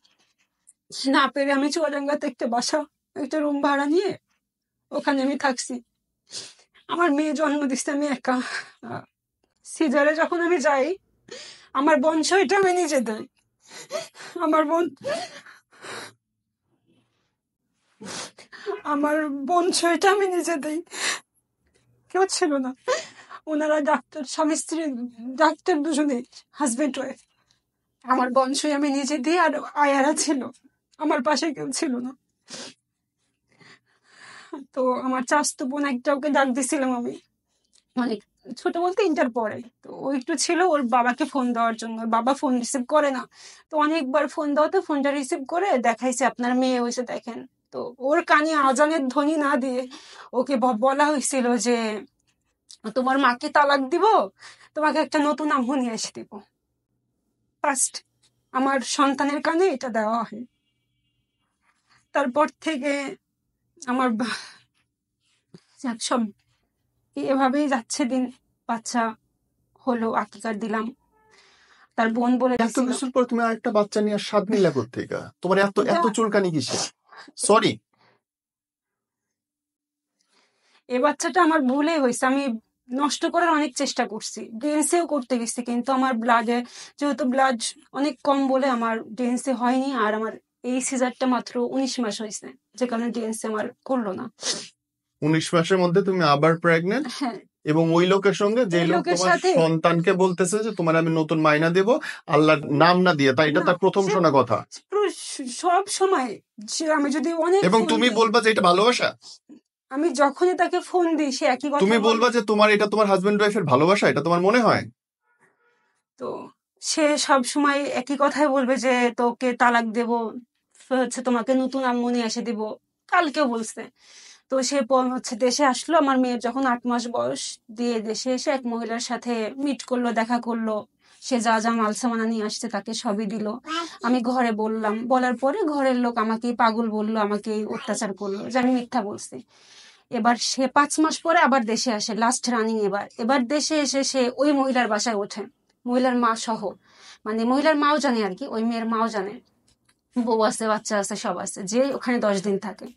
না পেরে আমি চুয়াডাঙ্গাতে একটা বাসা, একটা রুম ভাড়া নিয়ে ওখানে আমি থাকছি। আমার মেয়ে জন্ম দিচ্ছে আমি একা। সিজারে যখন আমি যাই, আমার বংশটা আমি নিজে দেই, আমার বোন, আমার বংশটা আমি নিজে দেই, কেউ ছিল না। ওনারা ডাক্তার, স্বামী স্ত্রী ডাক্তার, দুজনেই হাজবেন্ড ওয়াইফ। আমার বংশই আমি নিজে দিই, আর আয়ারা ছিল, আমার পাশে কেউ ছিল না। তো আমার চাস্তো বোন একটা, ওকে ডাক দিছিলাম আমি, অনেক ছোট বলতে ইন্টার পরে। তো ও একটু ছিল ওর বাবাকে ফোন দেওয়ার জন্য, ওর বাবা ফোন রিসিভ করে না। তো অনেকবার ফোন দেওয়াতে ফোনটা রিসিভ করে দেখাইছে আপনার মেয়ে হয়েছে দেখেন। তো ওর কানে আজানের ধ্বনি না দিয়ে ওকে বলা হয়েছিল যে তোমার মাকে তালাক দিব, তোমাকে একটা নতুন আম্মু নিয়ে এসে দিব। ফার্স্ট আমার সন্তানের কানে এটা দেওয়া হয়। তারপর থেকে আমার যাক সব এভাবেই যাচ্ছে দিন। বাচ্চা হলো, আকিকার দিলাম। তার বোন বলে
এত
দিছিল
কিছুর পর তুমি আরেকটা বাচ্চা নিয়ে স্বাদ নিলা কোত্থেকে? তোমার এত
এটা
এত চুলকানি কিসে? সরি,
এই বাচ্চাটা আমার ভুলে হয়েছে। আমি নষ্ট করার অনেক চেষ্টা করছি, ডিএনসিও করতে গেছি, কিন্তু আমার ব্লাডে যেহেতু ব্লাড অনেক কম বলে আমার ডিএনসি হয়নি। আর আমার এই সিজারটা মাত্র 19 মাস হয়েছে, যে কারণে ডিএনসি আমার করলো না।
19 মাসের মধ্যে তুমি আবার প্রেগনেন্ট,
হ্যাঁ,
এবং ওই লোকের সঙ্গে যে
এই
লোক
লোকের
তোমার
সাথে
সন্তানকে বলতেছে যে তোমার আমি নতুন মাইনা দেব আল্লাহর নাম না দিয়ে, তাই এটা
না,
তার প্রথম
সে
শোনা কথা।
পুরো সব সময় যে আমি যদি অনেক
এবং
ফোন
তুমি
দিই,
বলবা যে এটা ভালোবাসা?
আমি যখনই তাকে ফোন দিই সে একই কথা
তুমি
বলে।
বলবা যে তোমার এটা তোমার হাজবেন্ড ওয়াইফের ভালোবাসা? এটা তোমার মনে হয়?
তো সে সব সময় একই কথাই বলবে যে তোকে তালাক দেব, হচ্ছে তোমাকে নতুন আম্মু নিয়ে এসে দিব। কালকেও বলছে। তো সে হচ্ছে দেশে আসলো আমার মেয়ের যখন 8 মাস বয়স, দিয়ে দেশে এসে এক মহিলার সাথে মিট করলো, দেখা করলো। সে যা যা মাল সামানা নিয়ে আসছে তাকে সবই দিল। আমি ঘরে বললাম, বলার পরে ঘরের লোক আমাকে পাগল বললো, আমাকে অত্যাচার করলো যে আমি মিথ্যা বলছি। এবার সে 5 মাস পরে আবার দেশে আসে, লাস্ট রানিং। এবার এবার দেশে এসে সে ওই মহিলার বাসায় ওঠে, মহিলার মা সহ। মানে মহিলার মাও জানে আর কি, ওই মেয়ের মাও জানে, বউ আছে, বাচ্চা আছে, সব আছে। যে ওখানে 10 দিন থাকে,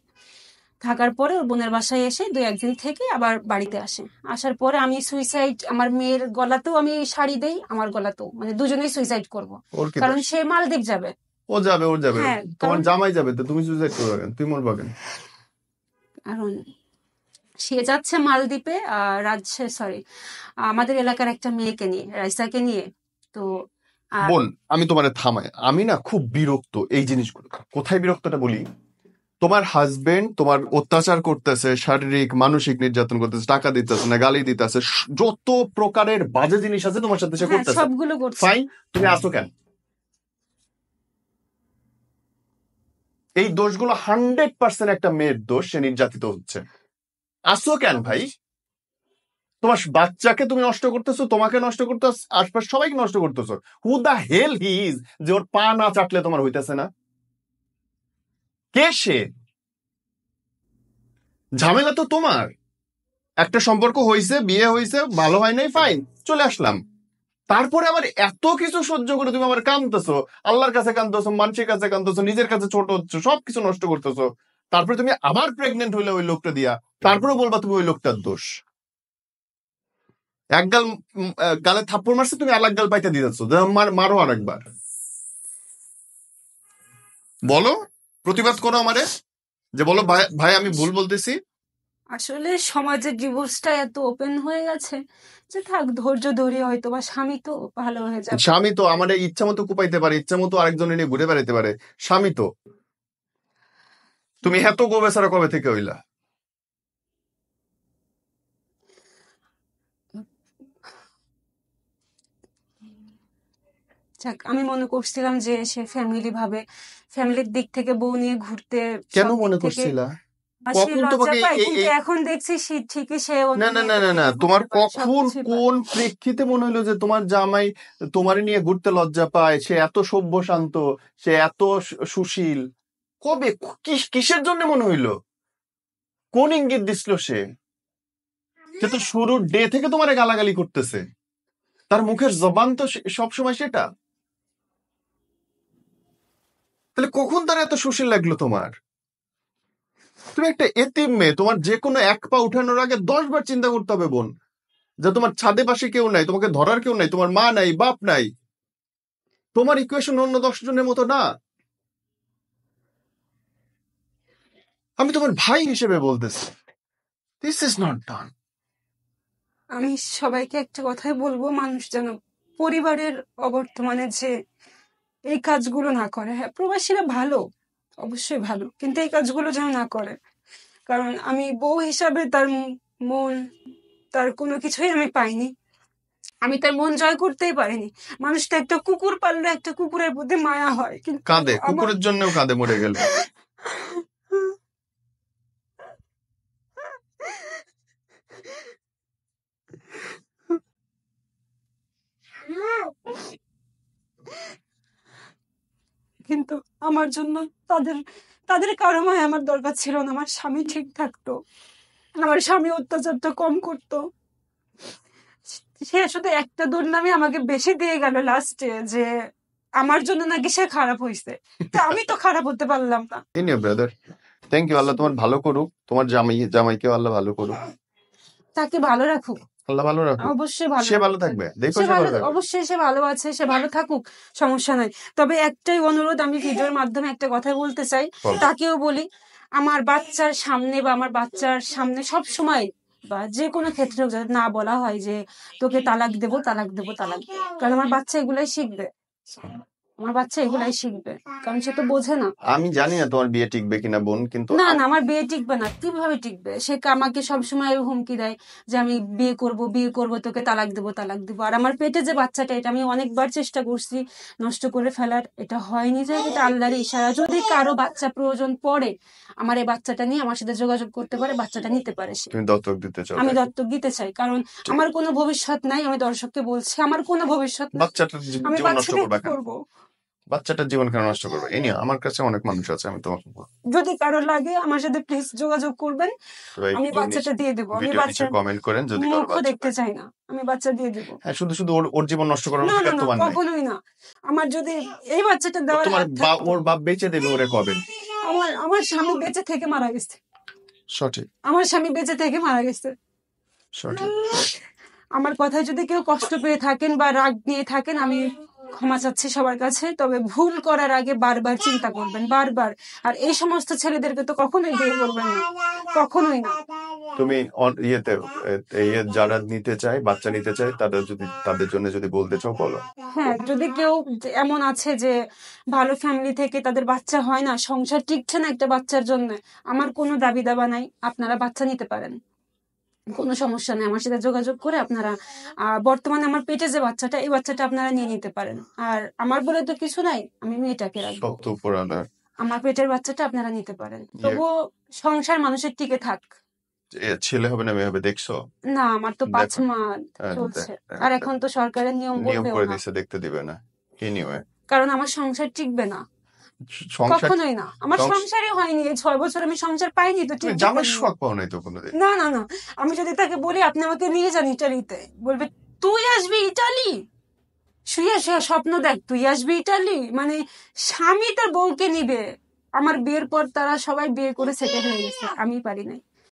থাকার পরে ওর বোনের বাসায় এসে 2-1 দিন থেকে আবার বাড়িতে আসে। আসার পরে আমি সুইসাইড, আমার মেয়ের গলাতেও আমি শাড়ি দেই, আমার গলাতেও, মানে দুজনেই সুইসাইড করব,
ওর কি
কারণ
দোষ?
সে মালদ্বীপ যাবে।
ও যাবে, ওর যাবে।
হ্যাঁ,
তোমার
কারণ
জামাই যাবে, তো তুমি সুইসাইড করবে কেন? তুই মরবা কেন?
কারণ সে যাচ্ছে মালদ্বীপে, সরি, আমাদের এলাকার একটা মেয়েকে নিয়ে, রাইসাকে নিয়ে। তো আর
বোন, আমি তোমারে থামাই, আমি না খুব বিরক্ত এই জিনিসগুলো। কোথায় বিরক্তটা বলি? তোমার হাজবেন্ড তোমার অত্যাচার করতেছে, শারীরিক মানসিক নির্যাতন করতেছে, টাকা দিতেছে না, গালি দিতেছে, যত প্রকারের বাজে জিনিস আছে তোমার সাথে সে
হ্যাঁ,
করতেছে।
সবগুলো করছে।
ফাইন, তুমি আসো কেন? এই দোষগুলো 100% একটা মেয়ের দোষ, সে নির্যাতিত হচ্ছে। আসো কেন ভাই? তোমার বাচ্চাকে তুমি নষ্ট করতেছো, তোমাকে নষ্ট করতেছো, আশপাশ সবাইকে নষ্ট করতেছো। হু দা হেল হি ইজ যে ওর পা না চাটলে তোমার হইতেছে না? কে সে? ঝামেলা তো তোমার। একটা সম্পর্ক হয়েছে, বিয়ে হয়েছে, ভালো হয় নাই, ফাইন, চলে আসলাম। তারপরে আবার এত কিছু সহ্য করে তুমি আবার কাঁদতেছো, আল্লাহর কাছে কাঁদতেছো, মানুষের কাছে কাঁদতেছো, নিজের কাছে ছোট হচ্ছে, সবকিছু নষ্ট করতেছো। তারপরে তুমি আবার প্রেগনেন্ট হইলে ওই লোকটা দিয়া, তারপরে বলবা তুমি ওই লোকটার দোষ। এক গাল গালে থাপ্পড় মারছে, তুমি আর এক গাল পাইতে দিতেছো, মারো আর একবার। বলো, প্রতিবাদ করো আমারে, যে বলো ভাই ভাই আমি ভুল বলতেছি।
আসলে সমাজের ডিভোর্সটা এত ওপেন হয়ে গেছে যে থাক, ধৈর্য ধরে হয়তো বা স্বামী তো ভালো হয়ে যাবে।
স্বামী তো আমাদের ইচ্ছা মতো কুপাইতে পারে, ইচ্ছা মতো আরেকজনের নিয়ে ঘুরে বেড়াইতে পারে। স্বামী তো। তুমি এত গোবে ছাড়া কবে থেকে হইলা?
যাক, আমি মনে করছিলাম যে সে ফ্যামিলির দিক থেকে বউ নিয়ে ঘুরতে,
কেন
সব দিক
মনে
থেকে
করছিলা?
সে
কখন
লজ্জা
তোমাকে
পায়,
এই
কিন্তু
এই
এখন দেখছি সে ঠিকই, সে অন্য
না না না
মেয়েদেরকে
না না,
নিয়ে
তোমার
ঘুরতে পারে,
কখন
সবকিছুই পারে।
কোন প্রেক্ষিতে মনে হলো যে তোমার জামাই তোমার নিয়ে ঘুরতে লজ্জা পায়? সে এত সভ্য শান্ত, সে এত সুশীল, কবে কিসের জন্য মনে হইলো? কোন ইঙ্গিত দিছিল সে? সে তো শুরুর ডে থেকে তোমারে গালাগালি করতেছে, তার মুখের জবান তো সবসময় সেটা। তাহলে কখন তার এত সুশীল লাগলো তোমার? তুমি একটা এতিম মেয়ে, তোমার যে কোনো এক পা উঠানোর আগে 10 বার চিন্তা করতে হবে বোন, যে তোমার ছাদে পাশে কেউ নাই, তোমাকে ধরার কেউ নাই, তোমার মা নাই, বাপ নাই, তোমার ইকুয়েশন অন্য 10 জনের মতো না। আমি তোমার ভাই হিসেবে বলতেছি, দিস ইজ নট ডান।
আমি সবাইকে একটা কথাই বলবো, মানুষ যেন পরিবারের অবর্তমানে যে এই কাজগুলো না করে। হ্যাঁ, প্রবাসীরা ভালো, অবশ্যই ভালো, কিন্তু এই কাজগুলো যেন না করে। কারণ আমি বউ হিসাবে তার মন তার কোনো কিছুই আমি পাইনি, আমি তার মন জয় করতেই পারিনি। মানুষটা একটা কুকুর পাললে একটা কুকুরের প্রতি মায়া হয়, কিন্তু
কাঁদে,
আমার
কুকুরের জন্যও কাঁদে মরে গেলে।
কিন্তু আমার জন্য তাদের তাদের কারো মায়া আমার দরকার ছিল না। আমার স্বামী ঠিক থাকতো, আমার স্বামী অত্যাচারটা কম করতো। সে শুধু একটা দুর্নামে আমাকে বেশি দিয়ে গেল লাস্টে, যে আমার জন্য নাকি সে খারাপ হয়েছে। তা আমি তো খারাপ হতে পারলাম না।
এনিও ব্রাদার, থ্যাংক ইউ। আল্লাহ তোমার ভালো করুক, তোমার জামাইকেও আল্লাহ ভালো করুক,
তাকে ভালো রাখুক,
আল্লাহ ভালো রাখুক।
অবশ্যই ভালো
সে ভালো
রাখুক।
থাকবে, দেখো
সে
সে
ভালো,
ভালো থাকবে।
অবশ্যই সে ভালো আছে, সে ভালো থাকুক, সমস্যা নাই। তবে একটাই অনুরোধ, আমি ভিডিওর মাধ্যমে একটা কথা বলতে চাই,
বলো।
তাকেও বলি, আমার বাচ্চার সামনে বা আমার বাচ্চার সামনে সব সময় বা যে কোনো ক্ষেত্রে যাতে না বলা হয় যে তোকে তালাক দেবো, তালাক দেবো, তালাক দেবো। কারণ আমার বাচ্চা এগুলাই শিখবে, আমার বাচ্চা এগুলাই শিখবে, কারণ সে তো বোঝে না।
আমি জানি না তোমার বিয়ে টিকবে কিনা বোন, কিন্তু
না না, আমার বিয়ে টিকবে না। কিভাবে টিকবে? সে আমাকে সবসময় হুমকি দেয় যে আমি বিয়ে করব, বিয়ে করব, তোকে তালাক দেবো, তালাক দেবো। আর আমার পেটে যে বাচ্চাটা, এটা আমি অনেকবার চেষ্টা করছি নষ্ট করে ফেলার, এটা হয়নি। যে এটা আল্লাহর ইশারা। যদি কারো বাচ্চা প্রয়োজন পড়ে, আমার এই বাচ্চাটা নিয়ে আমার সাথে যোগাযোগ করতে পারে, বাচ্চাটা নিতে পারে সে।
তুমি দত্তক দিতে চাও
আমি
তাকে।
দত্তক দিতে চাই, কারণ আমার কোনো ভবিষ্যৎ নাই। আমি দর্শককে বলছি, আমার কোনো ভবিষ্যৎ নাই।
বাচ্চাটার
আমি
জীবন নষ্ট
বাচ্চাকে
করবা
কি
কেন?
করবো?
বাচ্চাটার জীবন কেন নষ্ট করবে? এই নিয়ে আমার কাছে অনেক মানুষ আছে, আমি তোমাকে বলবো।
যদি কারো লাগে আমার সাথে প্লিজ যোগাযোগ করবেন, আমি বাচ্চাটা দিয়ে দেবো। আমি
ভিডিও নিচে
বাচ্চার
কমেন্ট করেন যদি কারো
মুখ
বাচ্চা
দেখতে
থাকে।
চাই না, আমি বাচ্চা দিয়ে দেবো।
হ্যাঁ, শুধু শুধু ওর জীবন নষ্ট করার
না না
অধিকার
না,
তোমার নাই।
কখনোই না। আমার যদি এই বাচ্চাটা দেওয়ার
তোমার
হাত থাকতো,
ওর বাপ বেঁচে দেবে ওরে কবে?
আমার স্বামী বেঁচে থেকে মারা গেছে,
সঠিক,
আমার স্বামী বেঁচে থেকে মারা গেছে।
সঠিক।
আমার কথায় যদি কেউ কষ্ট পেয়ে থাকেন বা রাগ নিয়ে থাকেন, আমি ক্ষমা চাচ্ছি সবার কাছে। তবে ভুল করার আগে বারবার চিন্তা করবেন, বারবার। আর এই সমস্ত ছেলেদেরকে তো কখনোই বিয়ে করবেন না, কখনোই না।
তুমি যারা নিতে চায়, বাচ্চা নিতে চায়, তাদের জন্য যদি বলতে চাও বলো।
হ্যাঁ, যদি কেউ এমন আছে যে ভালো ফ্যামিলি থেকে তাদের বাচ্চা হয় না, সংসার টিকছে না একটা বাচ্চার জন্য, আমার কোনো দাবি দাবা নাই, আপনারা বাচ্চা নিতে পারেন, কোনো সমস্যা নেই। আমার সাথে যোগাযোগ করে আপনারা বর্তমানে আমার পেটে যে বাচ্চাটা, এই বাচ্চাটা আপনারা নিয়ে নিতে পারেন। আর আমার বলে তো কিছু নাই, আমি মেয়েটাকে রাখবো।
সব তো উপর আল্লাহর।
আমার পেটের বাচ্চাটা আপনারা নিতে পারেন, তবুও সংসার মানুষের টিকে থাক।
ছেলে হবে না মেয়ে হবে দেখছো?
না, আমার তো 5
দেখো,
মাস চলছে,
দেখ,
আর এখন তো সরকারের নিয়ম
নিয়ম
বলবেও
করে
না,
দিছে, দেখতে দিবে না। এনিওয়ে,
কারণ আমার সংসার টিকবে না,
সংসার
কখনোই না। আমার সংসারই হয়নি, এই 6 বছর আমি সংসার পাইনি, তো ঠিক
জামাই শখ পাও নাই তো কোনোদিন?
না না না। আমি যদি তাকে বলি আপনি আমাকে নিয়ে যান ইটালিতে, বলবে তুই আসবি ইটালি? শুয়ে শুয়ে স্বপ্ন দেখ, তুই আসবি ইটালি? মানে স্বামী তার বউকে নিবে। আমার বিয়ের পর তারা সবাই বিয়ে করে সেটেল হয়ে গেছে, আমি পারি নাই।